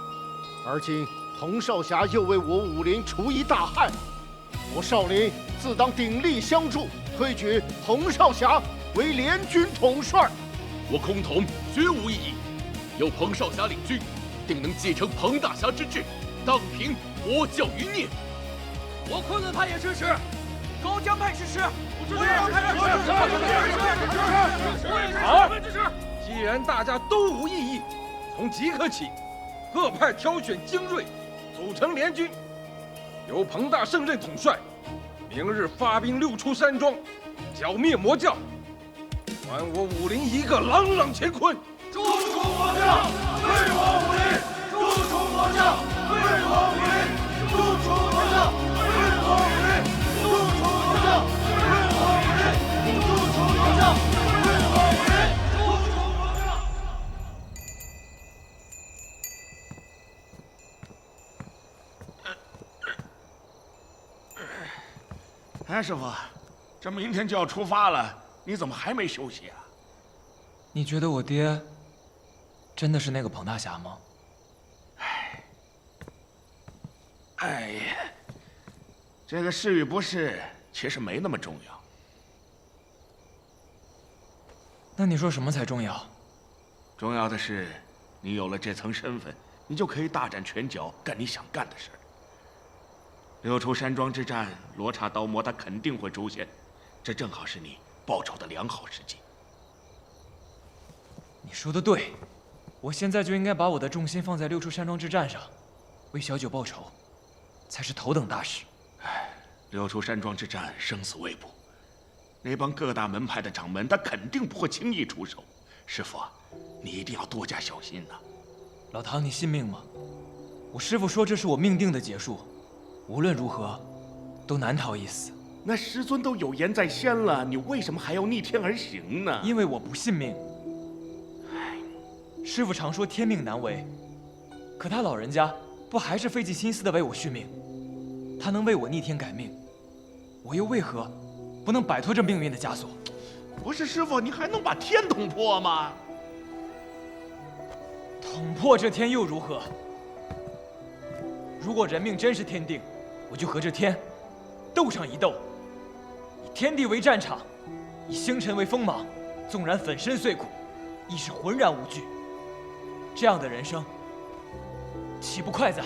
而今彭少侠又为我武林除一大害，我少林自当鼎力相助，推举彭少侠为联军统帅。我空统绝无异议，有彭少侠领军，定能继承彭大侠之志，荡平魔教余孽。我昆仑派也支持，高江派支持，好，既然大家都无异议，从即刻起，各派挑选精锐，组成联军，由彭大胜任统帅。明日发兵6出山庄，剿灭魔教，还我武林一个朗朗乾坤。诛除魔教，归我武林；诛除魔教，归我武林；诛除魔教，归我武林；诛除魔教，归我武林；诛除魔教，归我武林；诛除魔教。哎，师傅，这明天就要出发了，你怎么还没休息啊？你觉得我爹真的是那个彭大侠吗？哎呀，这个是与不是，其实没那么重要。那你说什么才重要？重要的是，你有了这层身份，你就可以大展拳脚，干你想干的事儿。6出山庄之战，罗刹刀魔他肯定会出现，这正好是你报仇的良好时机。你说的对，我现在就应该把我的重心放在6出山庄之战上，为小九报仇，才是头等大事。6出山庄之战生死未卜，那帮各大门派的掌门，他肯定不会轻易出手。师傅，你一定要多加小心呐。老唐，你信命吗？我师父说这是我命定的结束，无论如何，都难逃一死。那师尊都有言在先了，你为什么还要逆天而行呢？因为我不信命。师父常说天命难违，可他老人家不还是费尽心思的为我续命？他能为我逆天改命，我又为何不能摆脱这命运的枷锁？不是师父，你还能把天捅破吗？捅破这天又如何？如果人命真是天定，我就和这天斗上一斗，以天地为战场，以星辰为锋芒，纵然粉身碎骨，亦是浑然无惧。这样的人生，岂不快哉？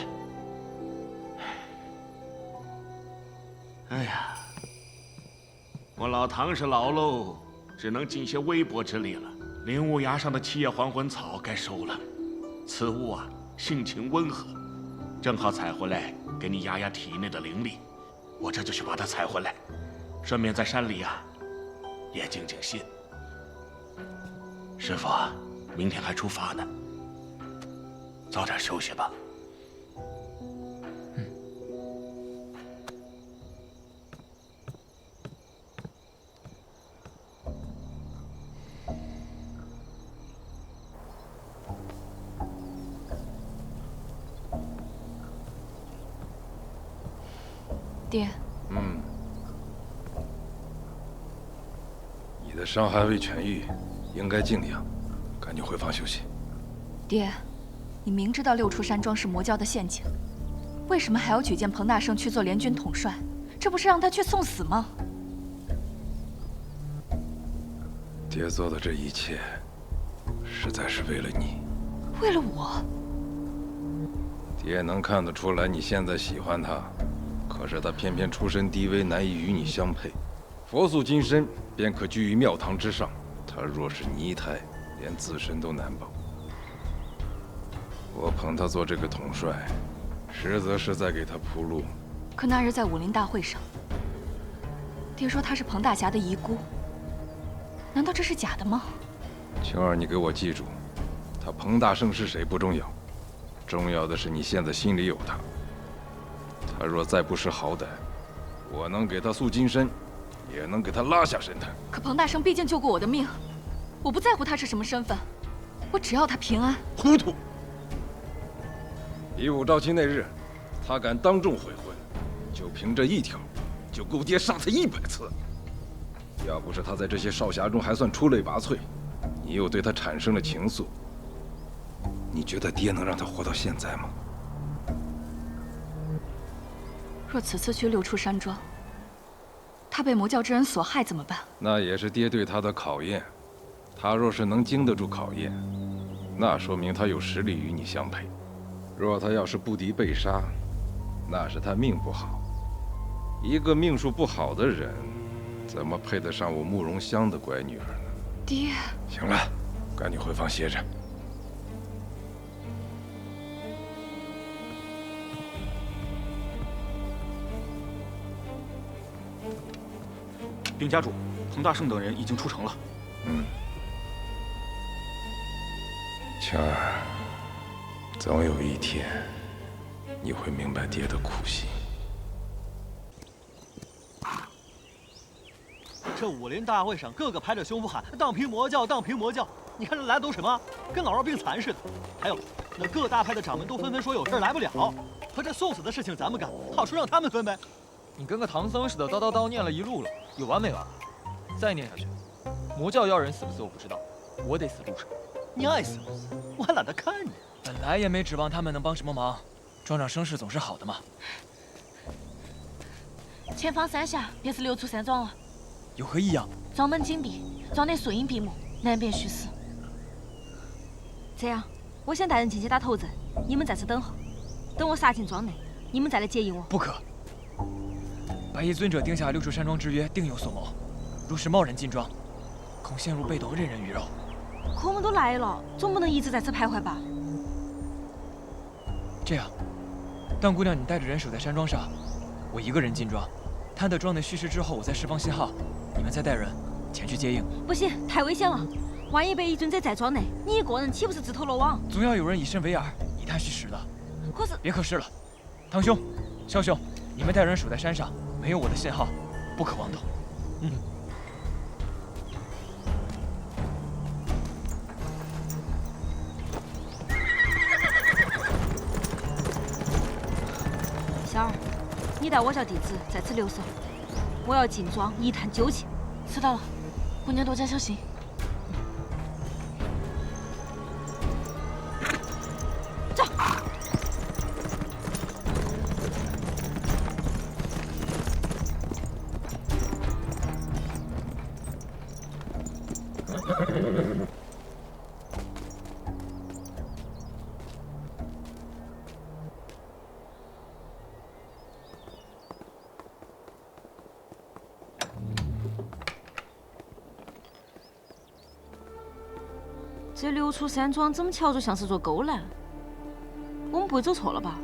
哎呀，我老唐是老喽，只能尽些微薄之力了。灵雾崖上的七叶还魂草该收了，此物啊，性情温和，正好采回来给你压压体内的灵力。我这就去把它采回来，顺便在山里啊也静静心。师傅，明天还出发呢，早点休息吧。爹，你的伤还未痊愈，应该静养，赶紧回房休息。爹，你明知道6出山庄是魔教的陷阱，为什么还要举荐彭大圣去做联军统帅？这不是让他去送死吗？爹做的这一切，实在是为了你。为了我？爹能看得出来你现在喜欢他。可是他偏偏出身低微，难以与你相配。佛素金身便可居于庙堂之上，他若是泥胎，连自身都难保。我捧他做这个统帅，实则是在给他铺路。可那日在武林大会上，爹说她是彭大侠的遗孤，难道这是假的吗？晴儿，你给我记住，他彭大圣是谁不重要，重要的是你现在心里有他。他若再不识好歹，我能给他塑金身，也能给他拉下神坛。可彭大圣毕竟救过我的命，我不在乎他是什么身份，我只要他平安。糊涂！比武招亲那日，他敢当众悔婚，就凭这一条，就够爹杀他100次。要不是他在这些少侠中还算出类拔萃，你又对他产生了情愫，你觉得爹能让他活到现在吗？若此次去6出山庄，他被魔教之人所害怎么办？那也是爹对他的考验。他若是能经得住考验，那说明他有实力与你相配。若他要是不敌被杀，那是他命不好。一个命数不好的人，怎么配得上我慕容香的乖女儿呢？爹，行了，赶紧回房歇着。禀家主，彭大圣等人已经出城了。晴儿，总有一天，你会明白爹的苦心。这武林大会上，个个拍着胸脯喊“荡平魔教，荡平魔教”，你看这来的都什么？跟老弱病残似的。还有，那各大派的掌门都纷纷说有事来不了，可这送死的事情咱们干，好处让他们分呗。你跟个唐僧似的，叨叨叨念了一路了，有完没完？再念下去，魔教要人死不死我不知道，我得死路上。你爱死不死，我还懒得看你。本来也没指望他们能帮什么忙，壮壮声势总是好的嘛。前方3下便是6处山庄了。有何异样？庄门紧闭，庄内树荫闭目，难辨虚实。这样，我先带人进去打头阵，你们在此等候。等我杀进庄内，你们再来接应我。不可！白衣尊者定下6处山庄之约，定有所谋。若是贸然进庄，恐陷入被动，任人鱼肉。可我们都来了，总不能一直在此徘徊吧？这样，当姑娘你带着人守在山庄上，我一个人进庄，探得庄内虚实之后，我再释放信号，你们再带人前去接应。不行，太危险了，万一被一尊者在庄内，你一个人岂不是自投罗网？总要有人以身为饵，一探虚实的。可是别可是了，堂兄、萧兄，你们带人守在山上，没有我的信号，不可妄动。小儿，你带我叫弟子在此留守，我要进庄一探究竟。知道了，姑娘多加小心。走。这6处山庄怎么瞧着像是座勾栏？我们不会走错了吧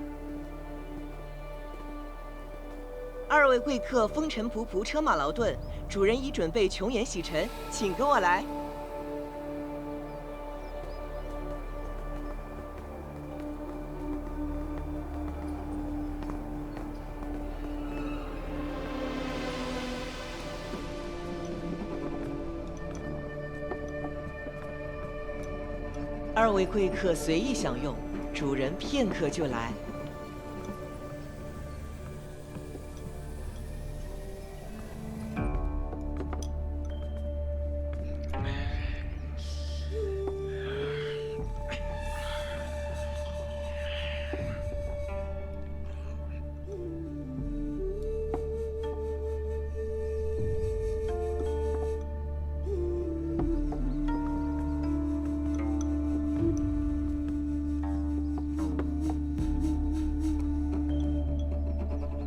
？2位贵客风尘仆仆，车马劳顿，主人已准备琼岩洗尘，请跟我来。2位贵客随意享用，主人片刻就来。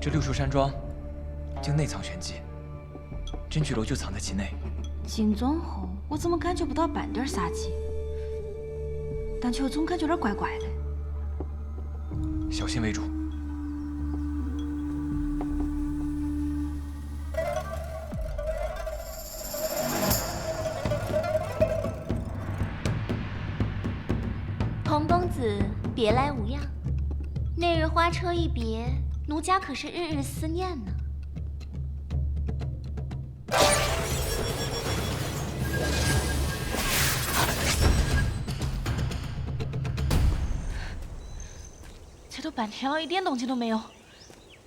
这6处山庄竟内藏玄机，真巨楼就藏在其内。进庄后，我怎么感觉不到半点杀机？但却总感觉有点怪怪的。小心为主。童公子，别来无恙。那日花车一别，奴家可是日日思念呢。这都半天了，一点动静都没有，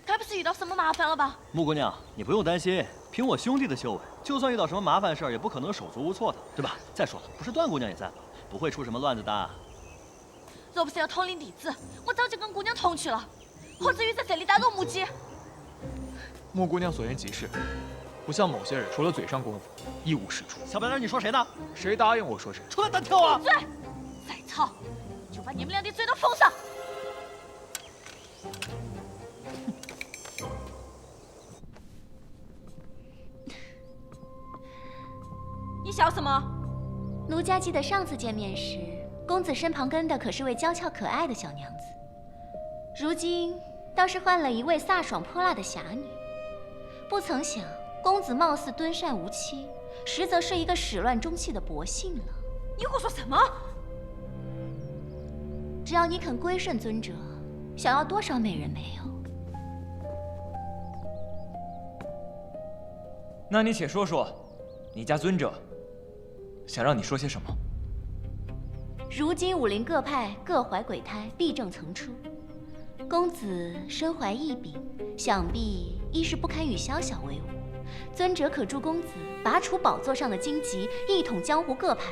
该不是遇到什么麻烦了吧？穆姑娘，你不用担心，凭我兄弟的修为，就算遇到什么麻烦事儿，也不可能手足无措的，对吧？再说了，不是段姑娘也在吗？不会出什么乱子的。若不是要统领弟子，我早就跟姑娘同去了，何至于在这里打落木屐？穆姑娘所言极是，不像某些人，除了嘴上功夫，一无是处。小白脸，你说谁呢？谁答应我说谁？出来单挑啊！闭嘴！再吵，就把你们俩的嘴都封上！你笑什么？奴家记得上次见面时，公子身旁跟的可是位娇俏可爱的小娘子，如今倒是换了一位飒爽泼辣的侠女。不曾想，公子貌似敦善无欺，实则是一个始乱终弃的薄幸了。你胡说什么？只要你肯归顺尊者，想要多少美人没有？那你且说说，你家尊者想让你说些什么？如今武林各派各怀鬼胎，弊政层出。公子身怀异柄，想必一是不堪与宵小为伍。尊者可助公子拔除宝座上的荆棘，一统江湖各派，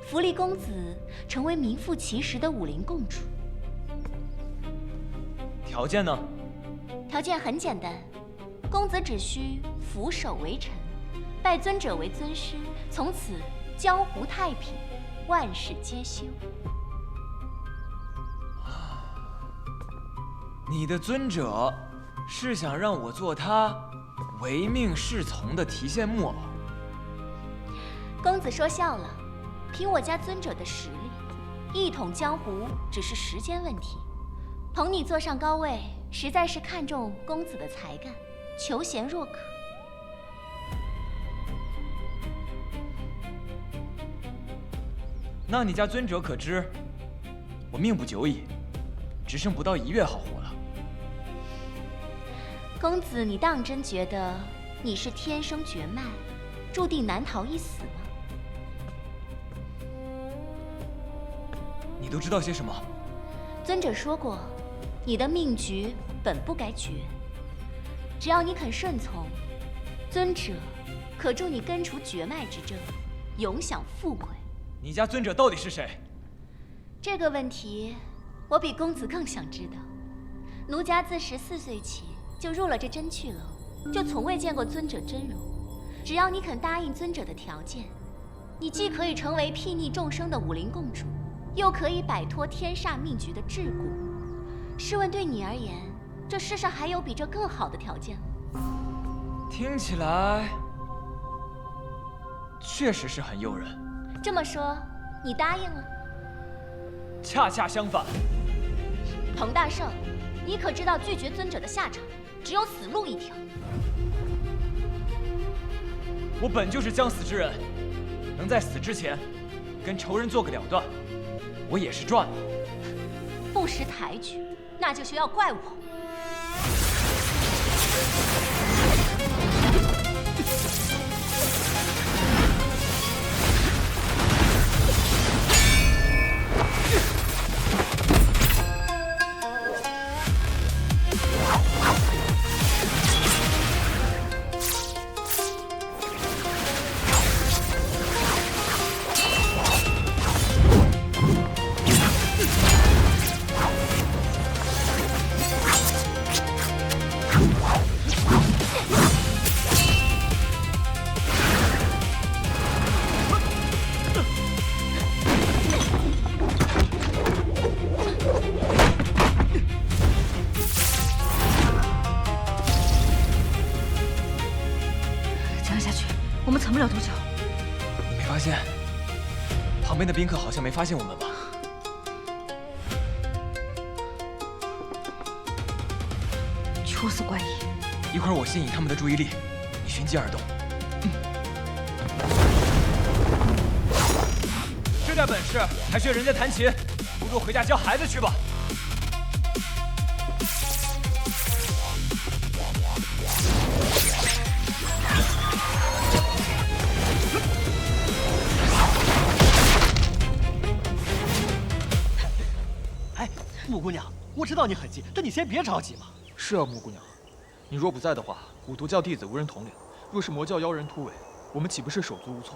扶立公子成为名副其实的武林共主。条件呢？条件很简单，公子只需俯首为臣，拜尊者为尊师，从此江湖太平，万事皆休。你的尊者是想让我做他唯命是从的提线木偶？公子说笑了，凭我家尊者的实力，一统江湖只是时间问题。捧你坐上高位，实在是看重公子的才干，求贤若渴。那你家尊者可知，我命不久矣，只剩不到1月好活了。公子，你当真觉得你是天生绝脉，注定难逃一死吗？你都知道些什么？尊者说过，你的命局本不该绝，只要你肯顺从，尊者可助你根除绝脉之症，永享富贵。你家尊者到底是谁？这个问题，我比公子更想知道。奴家自14岁起就入了这真趣楼，就从未见过尊者真容。只要你肯答应尊者的条件，你既可以成为睥睨众生的武林共主，又可以摆脱天煞命局的桎梏。试问对你而言，这世上还有比这更好的条件吗？听起来确实是很诱人。这么说，你答应了？恰恰相反。彭大圣，你可知道拒绝尊者的下场，只有死路一条？我本就是将死之人，能在死之前跟仇人做个了断，我也是赚了。不识抬举，那就是要怪我。藏不了多久。你没发现旁边的宾客好像没发现我们吧？出此怪异。一会儿我先引他们的注意力，你寻机而动。这点本事还学人家弹琴，不如回家教孩子去吧。木姑娘，我知道你很急，但你先别着急嘛。是啊，木姑娘，你若不在的话，五毒教弟子无人统领；若是魔教妖人突围，我们岂不是手足无措？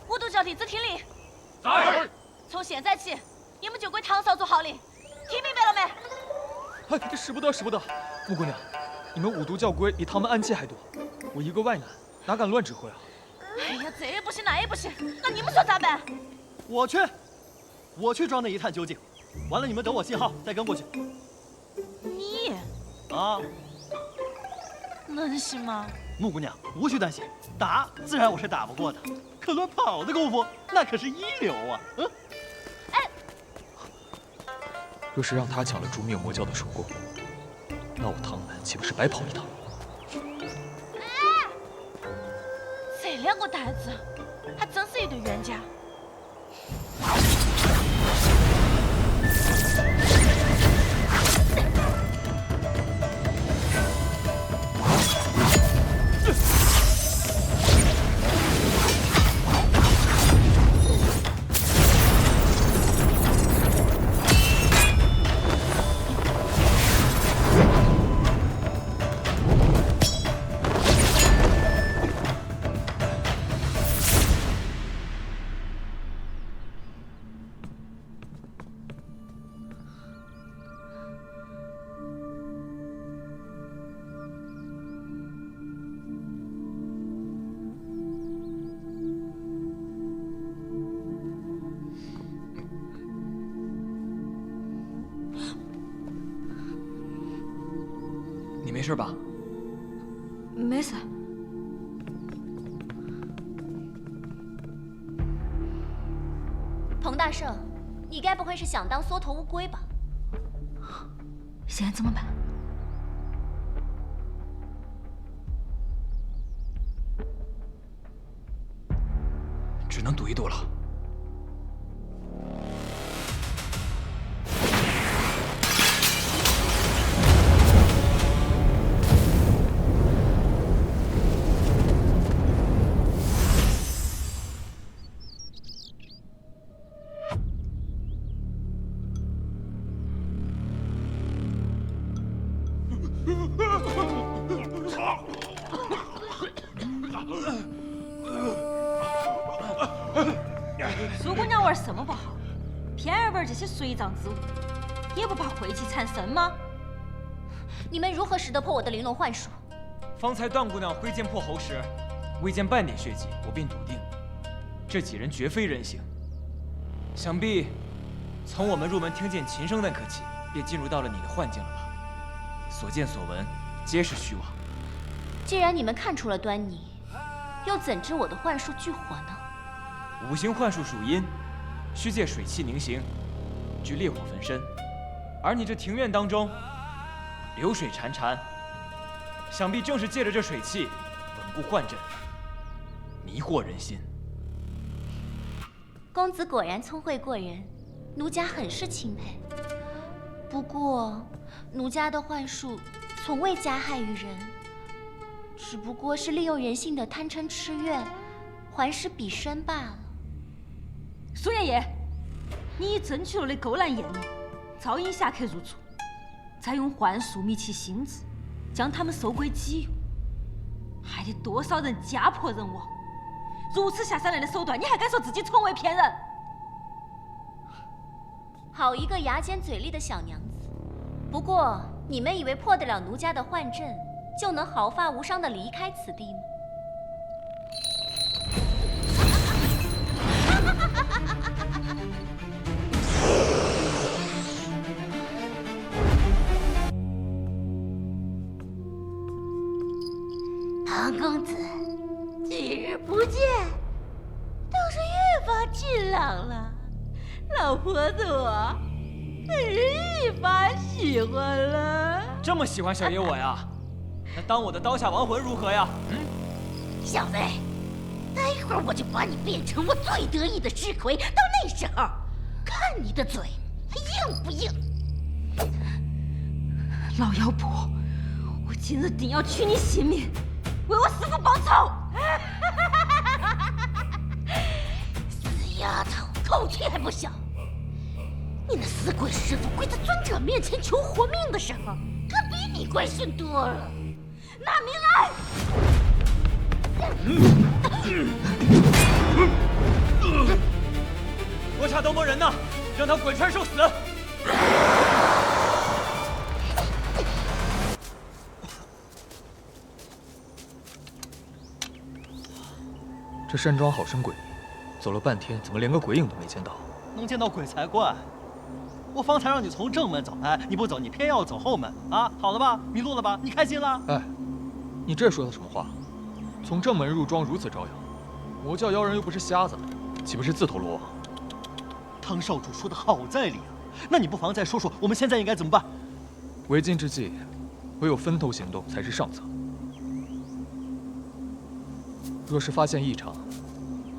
五毒教弟子听令。在。从现在起，你们就归唐少做号令，听明白了没？哎，使不得，使不得！木姑娘，你们五毒教规比他们暗器还多，我一个外男哪敢乱指挥啊？哎呀，这也不行那也不行，那你们说咋办？我去抓那一探究竟。完了，你们等我信号再跟过去。你啊，能行吗？木姑娘无需担心，打自然我是打不过的，可论跑的功夫，那可是一流啊！嗯。若是让他抢了诛灭魔教的首功，那我唐门岂不是白跑一趟？这两个呆子，还真是一对冤家。你没事吧？没事。彭大圣，你该不会是想当缩头乌龟吧？现在怎么办？只能赌一赌了。苏姑娘玩什么不好，偏爱玩这些水脏之物，也不怕晦气缠身吗？你们如何识得破我的玲珑幻术？方才段姑娘挥剑破喉时，未见半点血迹，我便笃定，这几人绝非人形。想必从我们入门听见琴声那刻起，便进入到了你的幻境了吧？所见所闻，皆是虚妄。既然你们看出了端倪，又怎知我的幻术聚火呢？五行幻术属阴，需借水气凝形，聚烈火焚身。而你这庭院当中流水潺潺，想必正是借着这水气稳固幻阵，迷惑人心。公子果然聪慧过人，奴家很是钦佩。不过，奴家的幻术从未加害于人，只不过是利用人性的贪嗔痴怨，还施彼身罢了。苏爷爷，你以争取了的勾栏艳女，招引侠客入厝，再用幻术迷其心智，将他们收归己有，害得多少人家破人亡。如此下三滥的手段，你还敢说自己从未骗人？好一个牙尖嘴利的小娘子！不过，你们以为破得了奴家的幻阵，就能毫发无伤地离开此地吗？唐公子，几日不见，倒是越发俊朗了。老婆子我可是一发喜欢了。这么喜欢小爷我呀？那当我的刀下亡魂如何呀？小子，待会儿我就把你变成我最得意的尸魁，到那时候，看你的嘴还硬不硬。老妖婆，我今日定要取你性命，为我师父报仇！死丫头，口气还不小！你那死鬼师傅跪在尊者面前求活命的时候，可比你怪训多了。拿命来！罗刹刀魔人呢？让他滚川受死！这山庄好生诡异，走了半天，怎么连个鬼影都没见到？能见到鬼才怪！我方才让你从正门走，哎，你不走，你偏要走后门啊！好了吧，迷路了吧？你开心了？哎，你这说的什么话？从正门入庄如此招摇，魔教妖人又不是瞎子，岂不是自投罗网？汤少主说的好在理啊！那你不妨再说说，我们现在应该怎么办？为今之计，唯有分头行动才是上策。若是发现异常，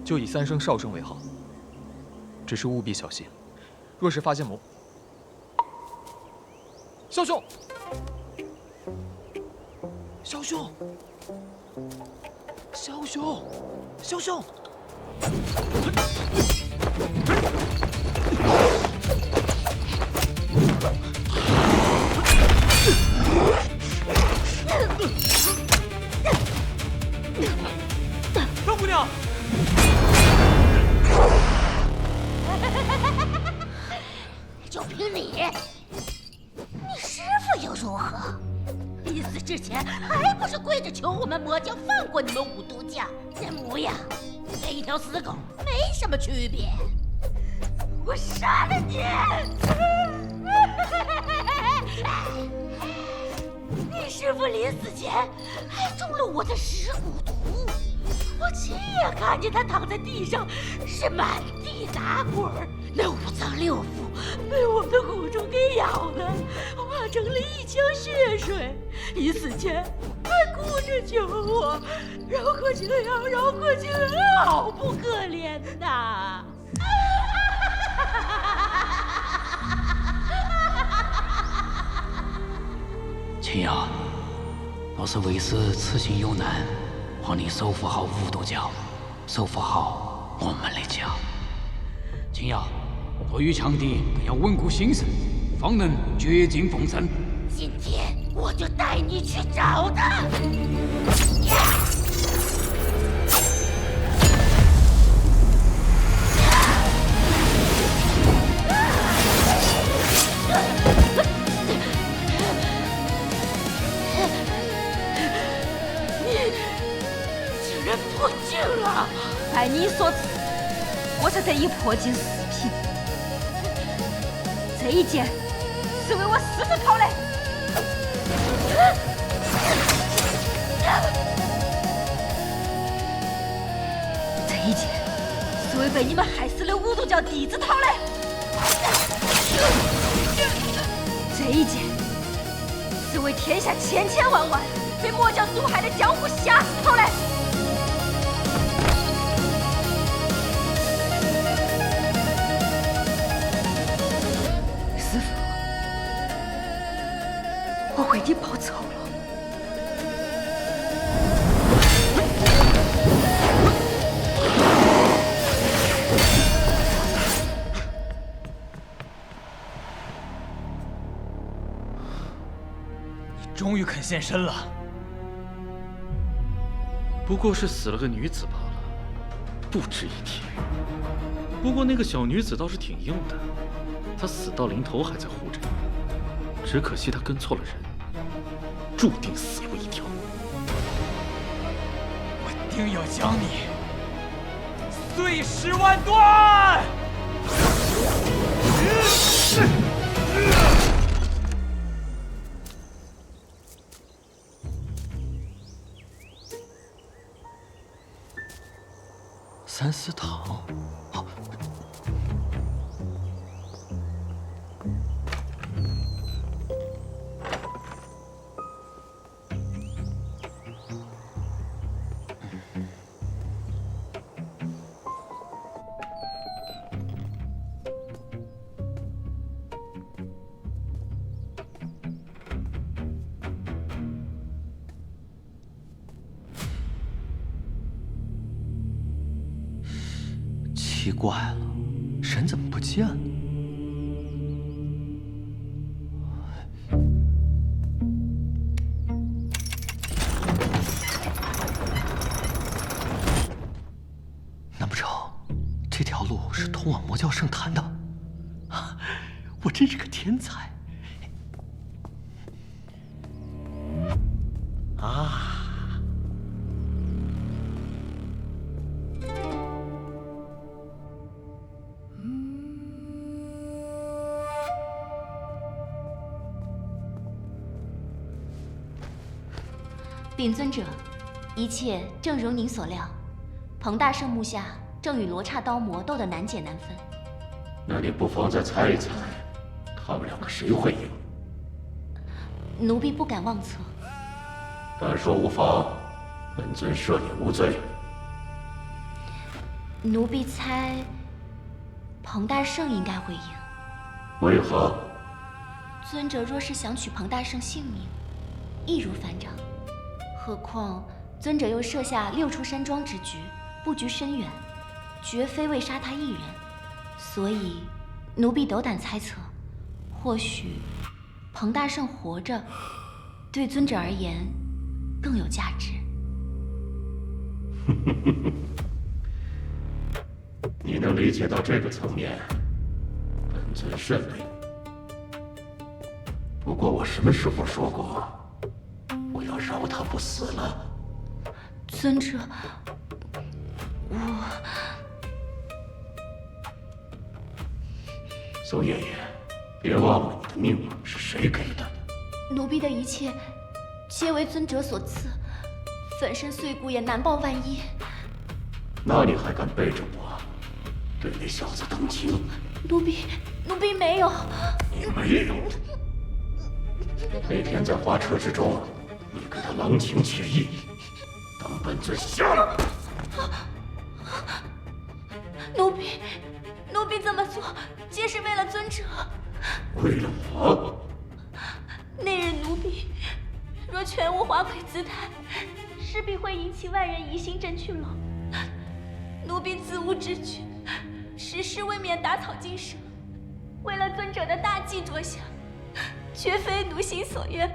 就以3声哨声为号。只是务必小心，若是发现萧兄，萧兄，萧兄，萧兄！赵姑娘，就凭你师傅又如何？临死之前还不是跪着求我们魔教放过你们五毒教？那模样跟一条死狗没什么区别。我杀了你！你师傅临死前还中了我的尸骨毒，我亲眼看见他躺在地上是满地打滚，那5脏6腑被我的蛊虫给咬的，化成了一腔血水。临死前还哭着求我饶过青瑶，饶过青瑶，好不可怜呐！青瑶，老师为师此行有难，望你守护好五毒教，守护好我们的家。青瑶，对于强敌更要稳固心神，方能绝境逢生。今天我就带你去找他。破镜了！拜你所赐，我才得以破镜4品。这一剑是为我师父讨来。这一剑是为被你们害死的五毒教弟子讨来。这一剑是为天下千千万万被魔教毒害的江湖侠士讨来。师父，我为你报仇了。终于肯现身了。不过是死了个女子罢了，不值一提。不过那个小女子倒是挺硬的，她死到临头还在护着你，只可惜她跟错了人，注定死路一条。我定要将你碎尸万段！三司堂，奇怪了，人怎么不见了？难不成这条路是通往魔教圣坛的？我真是个天才！啊！禀尊者，一切正如您所料，彭大圣目下正与罗刹刀魔斗得难解难分。那你不妨再猜一猜，他们两个谁会赢？奴婢不敢妄测。但说无妨，本尊赦你无罪。奴婢猜，彭大圣应该会赢。为何？尊者若是想取彭大圣性命，易如反掌。何况尊者又设下6处山庄之局，布局深远，绝非为杀他一人。所以，奴婢斗胆猜测，或许彭大圣活着，对尊者而言更有价值。你能理解到这个层面，本尊甚理。不过我什么时候说过我要饶他不死了？尊者，我……宋爷爷，别忘了你的命是谁给的。奴婢的一切，皆为尊者所赐，粉身碎骨也难报万一。那你还敢背着我，对那小子动情？奴婢没有。你没有？那天在花车之中，你跟他郎情妾意，当本尊瞎了。奴婢这么做，皆是为了尊者。为了我？那日奴婢若全无华魁姿态，势必会引起万人疑心真去楼。奴婢自无知觉，实是未免打草惊蛇。为了尊者的大计着想，绝非奴心所愿。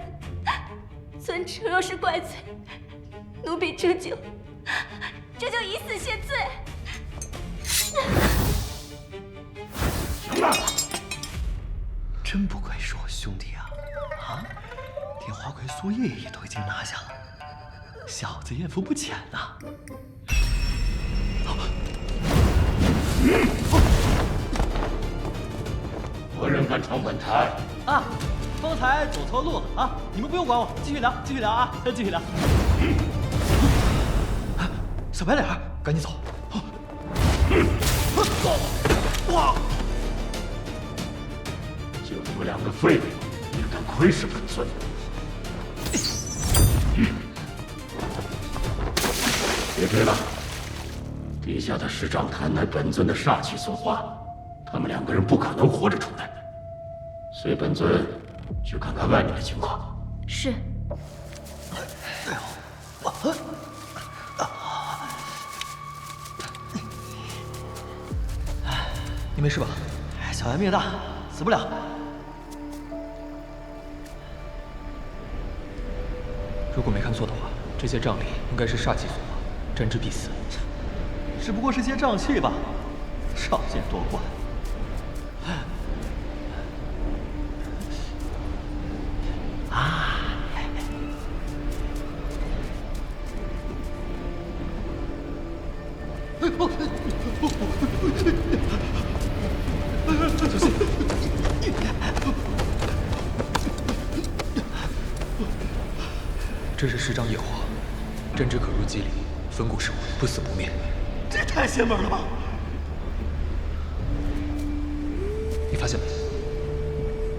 尊者若是怪罪，奴婢这就以死谢罪。行了，真不愧是我兄弟啊！连花魁苏爷爷都已经拿下了，小子艳福不浅呐！何人敢闯本台？方才走错路了啊！你们不用管我，继续聊，继续聊啊，继续聊。小白脸，赶紧走！哇！就你们两个废物，也敢窥视本尊！别追了，地下的石杖坛乃本尊的煞气所化，他们两个人不可能活着出来。随本尊去看看外面的情况。是。你没事吧？小白命大，死不了。如果没看错的话，这些杖里应该是煞气所化，沾之必死。只不过是些瘴气吧，少见多怪。小心！这是石杖业火，沾之可入肌里，粉骨蚀骨，不死不灭。这也太邪门了吧！你发现没？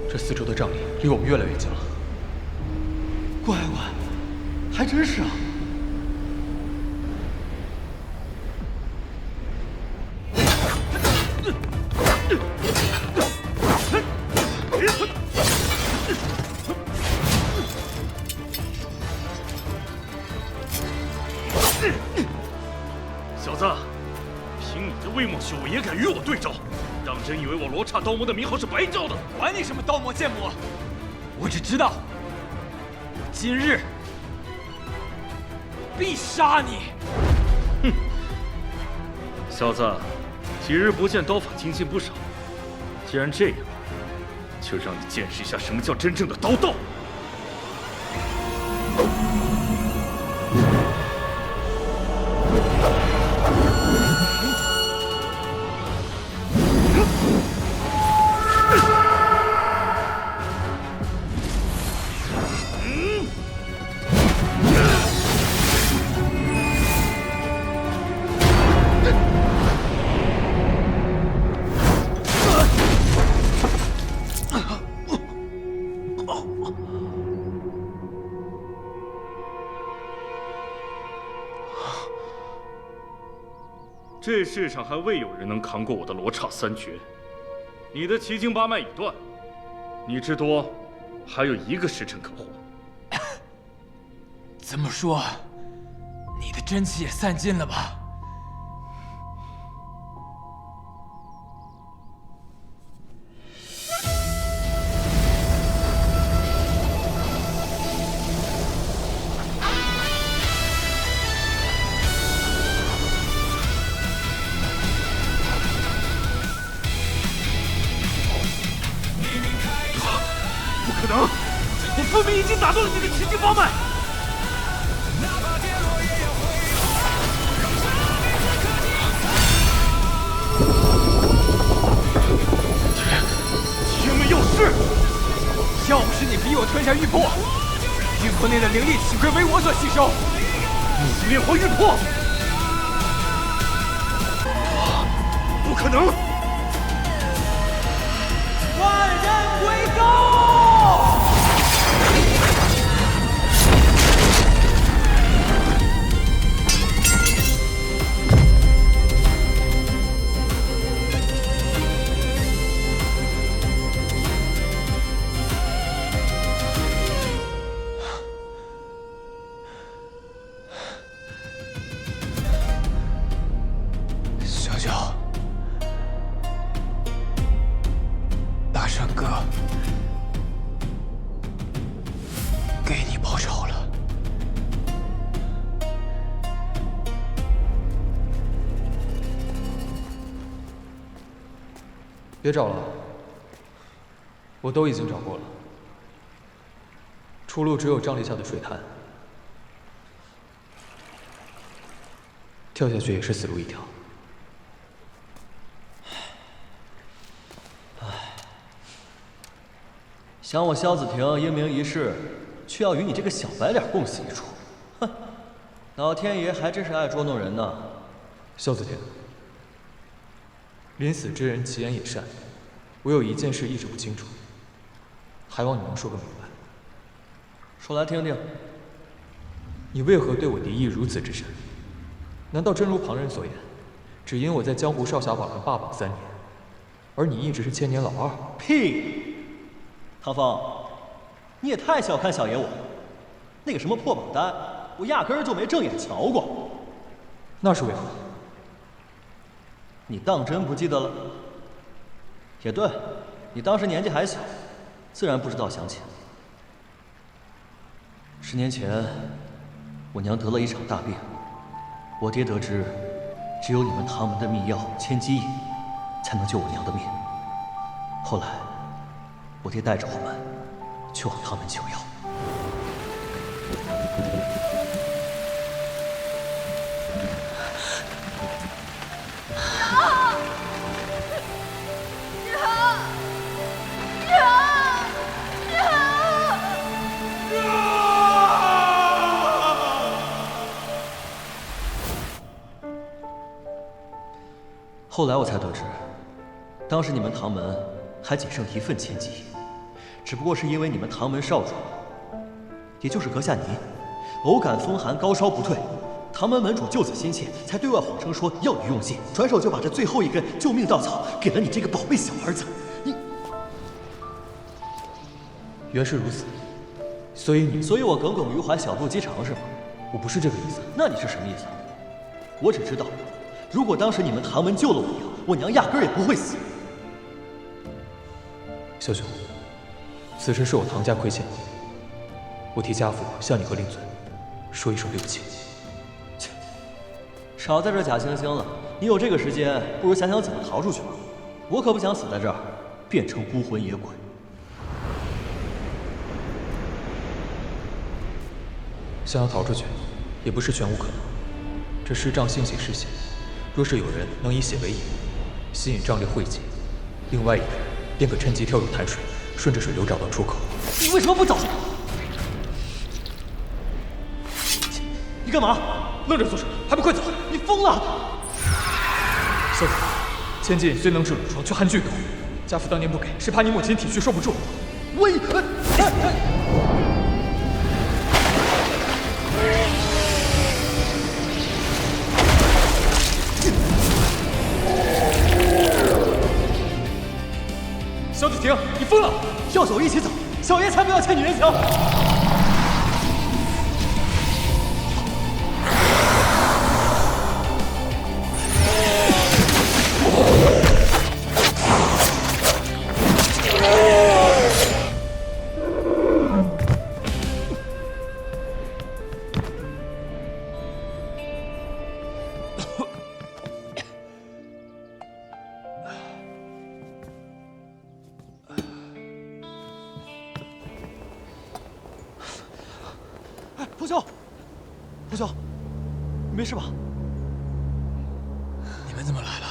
这四周的杖里离我们越来越近了。乖，还真是啊。小子，凭你的威猛修为也敢与我对招，当真以为我罗刹刀魔的名号是白叫的？管你什么刀魔剑魔，我只知道，我今日必杀你！哼，小子，几日不见，刀法精进不少。既然这样，就让你见识一下什么叫真正的刀道。这世上还未有人能扛过我的罗刹三绝。你的奇经八脉已断，你至多还有1个时辰可活。这么说，你的真气也散尽了吧？不可能！我分明已经打断了你的奇经八脉。天命有事！要不是你逼我吞下玉魄，玉魄内的灵力岂会为我所吸收？你已炼化玉魄？不可能！万人归高！小九，大圣哥，给你报仇了。别找了，我都已经找过了，出路只有瘴疠下的水潭，跳下去也是死路一条。想我萧子庭英名一世，却要与你这个小白脸共死一处，哼！老天爷还真是爱捉弄人呢。萧子庭，临死之人其言也善，我有一件事一直不清楚，还望你能说个明白。说来听听。你为何对我敌意如此之深？难道真如旁人所言，只因我在江湖少侠榜上霸榜3年，而你一直是千年老二？屁！唐风，你也太小看小爷我了。那个什么破榜单，我压根儿就没正眼瞧过。那是为何？你当真不记得了？也对，你当时年纪还小，自然不知道详情。10年前，我娘得了一场大病，我爹得知，只有你们唐门的秘药千机饮，才能救我娘的命。后来，我爹带着我们去往唐门求药。后来我才得知，当时你们唐门还仅剩1份千机饮，只不过是因为你们唐门少主，也就是阁下您，偶感风寒高烧不退，唐门门主救子心切，才对外谎称说要你用尽，转手就把这最后一根救命稻草给了你这个宝贝小儿子。你原是如此，所以我耿耿于怀，小肚鸡肠是吗？我不是这个意思。那你是什么意思？我只知道，如果当时你们唐门救了我娘，我娘压根儿也不会死。萧兄，此事是我唐家亏欠你，我替家父向你和令尊说一声对不起。切，少在这假惺惺了！你有这个时间，不如想想怎么逃出去吧。我可不想死在这儿，变成孤魂野鬼。想要逃出去，也不是全无可能。这师瘴性喜嗜血，若是有人能以血为引，吸引瘴烈汇集，另外一个人便可趁机跳入潭水，顺着水流找到出口。你为什么不早说？你干嘛？愣着做什么？还不快走！你疯了！萧子，千机饮虽能治褥疮，却含剧毒。家父当年不给，是怕你母亲体虚受不住。疯了！要走一起走，小爷才不要欠你人情。彭兄，彭兄，你没事吧？你们怎么来了？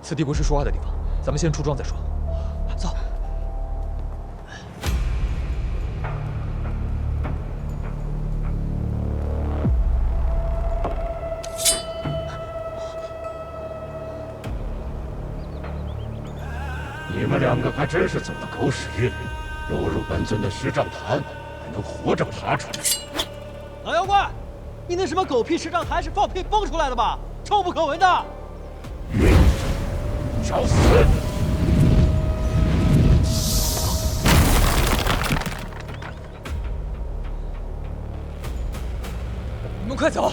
此地不是说话的地方，咱们先出庄再说。走。你们两个还真是走了狗屎运，落入本尊的石杖坛，还能活着爬出来。老妖怪，你那什么狗屁石杖坛是放屁崩出来的吧？臭不可闻的！找死！你们快走！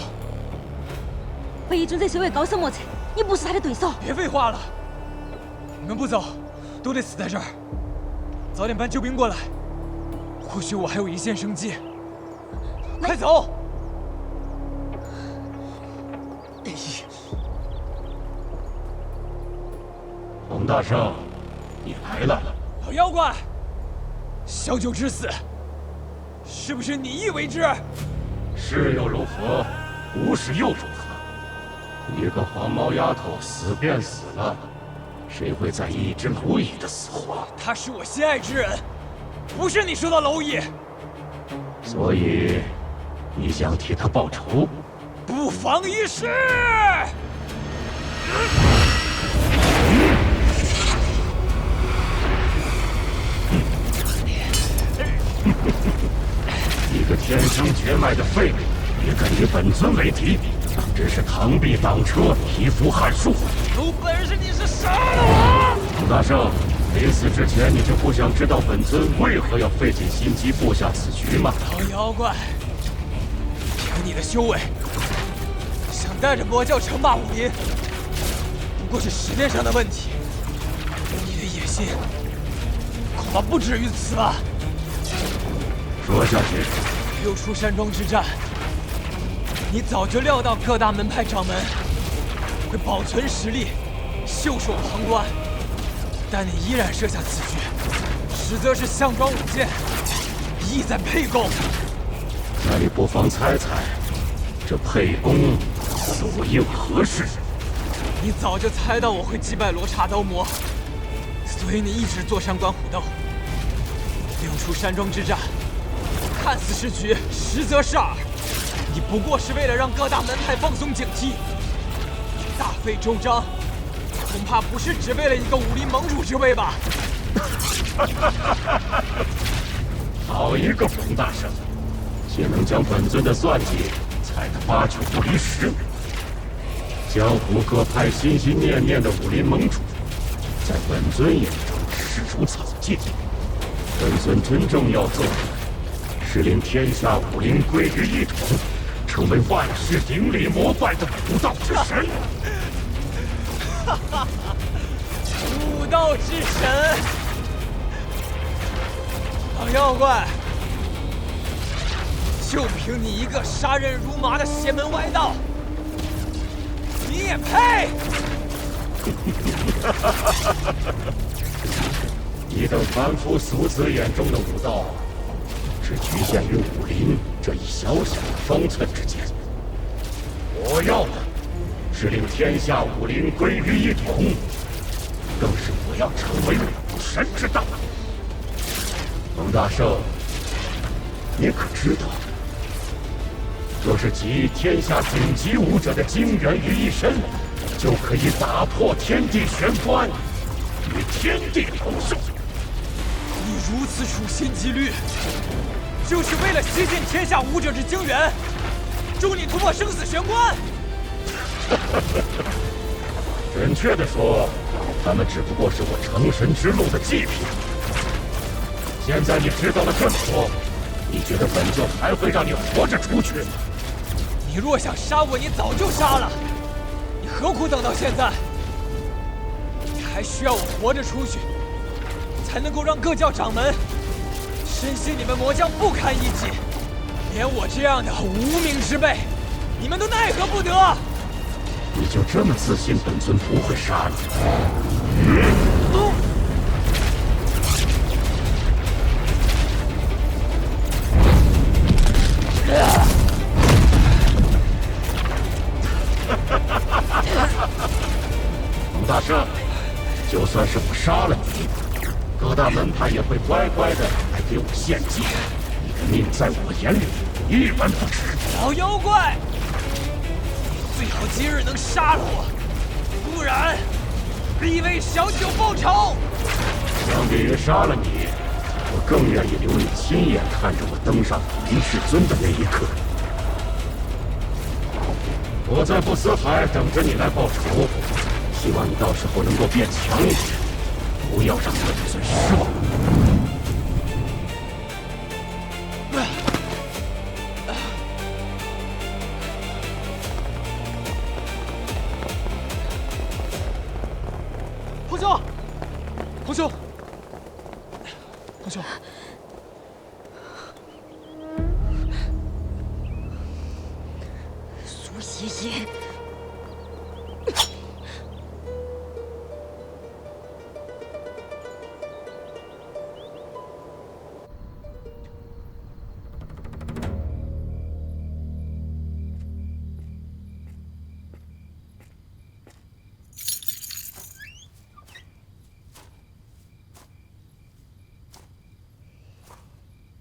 北一尊这是位高深莫测，你不是他的对手。别废话了，你们不走，都得死在这儿。早点搬救兵过来，或许我还有一线生机。快走！洪大圣，你来了。老妖怪，小九之死，是不是你意为之？是又如何？不是又如何？一个黄毛丫头死便死了，谁会在意一只蝼蚁的死活？他是我心爱之人，不是你说的蝼蚁。所以，你想替他报仇？不妨一试。一个天生绝脉的废物，也敢与本尊为敌，真是螳臂挡车，蚩伏撼树。有本事你是杀了我！洪大圣，临死之前你就不想知道本尊为何要费尽心机布下此局吗？老妖怪，凭你的修为，想带着魔教称霸武林，不过是时间上的问题。你的野心恐怕不止于此吧？说下去。六出山庄之战，你早就料到各大门派掌门会保存实力，袖手旁观，但你依然设下此局，实则是项庄舞剑，意在沛公。那你不妨猜猜，这沛公所应何事？你早就猜到我会击败罗刹刀魔，所以你一直坐山观虎斗。六出山庄之战，看似是局，实则是饵。你不过是为了让各大门派放松警惕，大费周章，恐怕不是只为了一个武林盟主之位吧？好一个冯大圣，竟能将本尊的算计猜得8、9不离10。江湖各派心心念念的武林盟主，在本尊眼中视如草芥。本尊真正要做的，是令天下武林归于一统，成为万世顶礼膜拜的武道之神。武道之神，老妖怪，就凭你一个杀人如麻的邪门歪道，你也配？你等凡夫俗子眼中的武道，只局限于武林这一小小的方寸之间。我要的是令天下武林归于一统，更是我要成为武神之道。冯大圣，你可知道，若是集天下顶级武者的精元于一身，就可以打破天地玄关，与天地同寿。你如此处心积虑，就是为了吸尽天下武者之精元，助你突破生死玄关。准确的说，他们只不过是我成神之路的祭品。现在你知道了这么多，你觉得本教还会让你活着出去吗？你若想杀我，你早就杀了，你何苦等到现在？你还需要我活着出去，才能够让各教掌门深信你们魔教不堪一击，连我这样的无名之辈，你们都奈何不得。你就这么自信本尊不会杀你？冯大圣，就算是我杀了你，各大门派也会乖乖的来给我献祭。你的命在我眼里一文不值。老妖怪，最好今日能杀了我，不然必为小九报仇。相比于杀了你，我更愿意留你亲眼看着我登上武林至尊的那一刻。我在不死海等着你来报仇，希望你到时候能够变强一点，不要让本尊失望。彭兄，彭兄，彭兄。苏邪邪，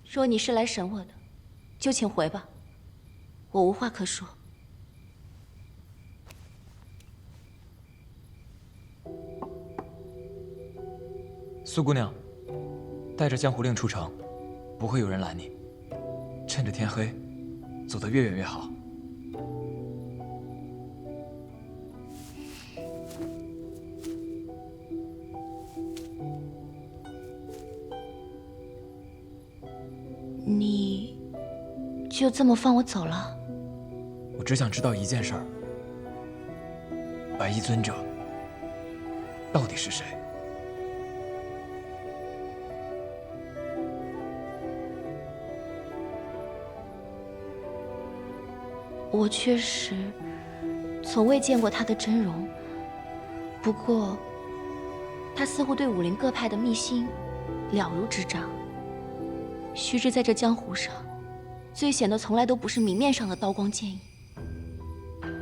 若你是来审我的，就请回吧，我无话可说。苏姑娘，带着江湖令出城，不会有人拦你。趁着天黑，走得越远越好。你就这么放我走了？我只想知道一件事儿：白衣尊者到底是谁？我确实从未见过他的真容，不过他似乎对武林各派的秘辛了如指掌。须知在这江湖上，最险的从来都不是明面上的刀光剑影，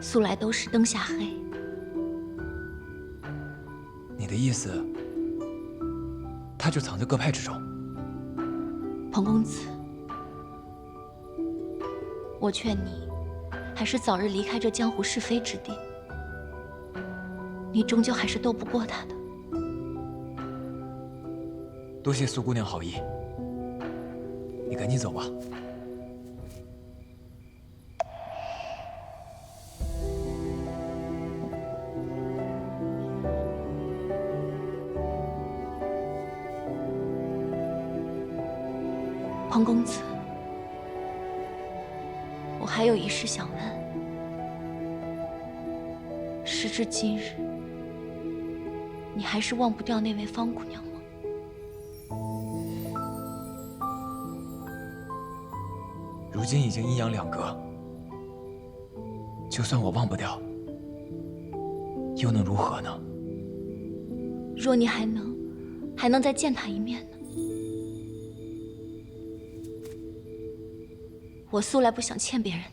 素来都是灯下黑。你的意思，他就藏在各派之中？彭公子，我劝你还是早日离开这江湖是非之地，你终究还是斗不过他的。多谢苏姑娘好意，你赶紧走吧。彭公子，我还有一事想问。时至今日，你还是忘不掉那位方姑娘吗？如今已经阴阳两隔，就算我忘不掉，又能如何呢？若你还能再见她一面呢？我素来不想欠别人的，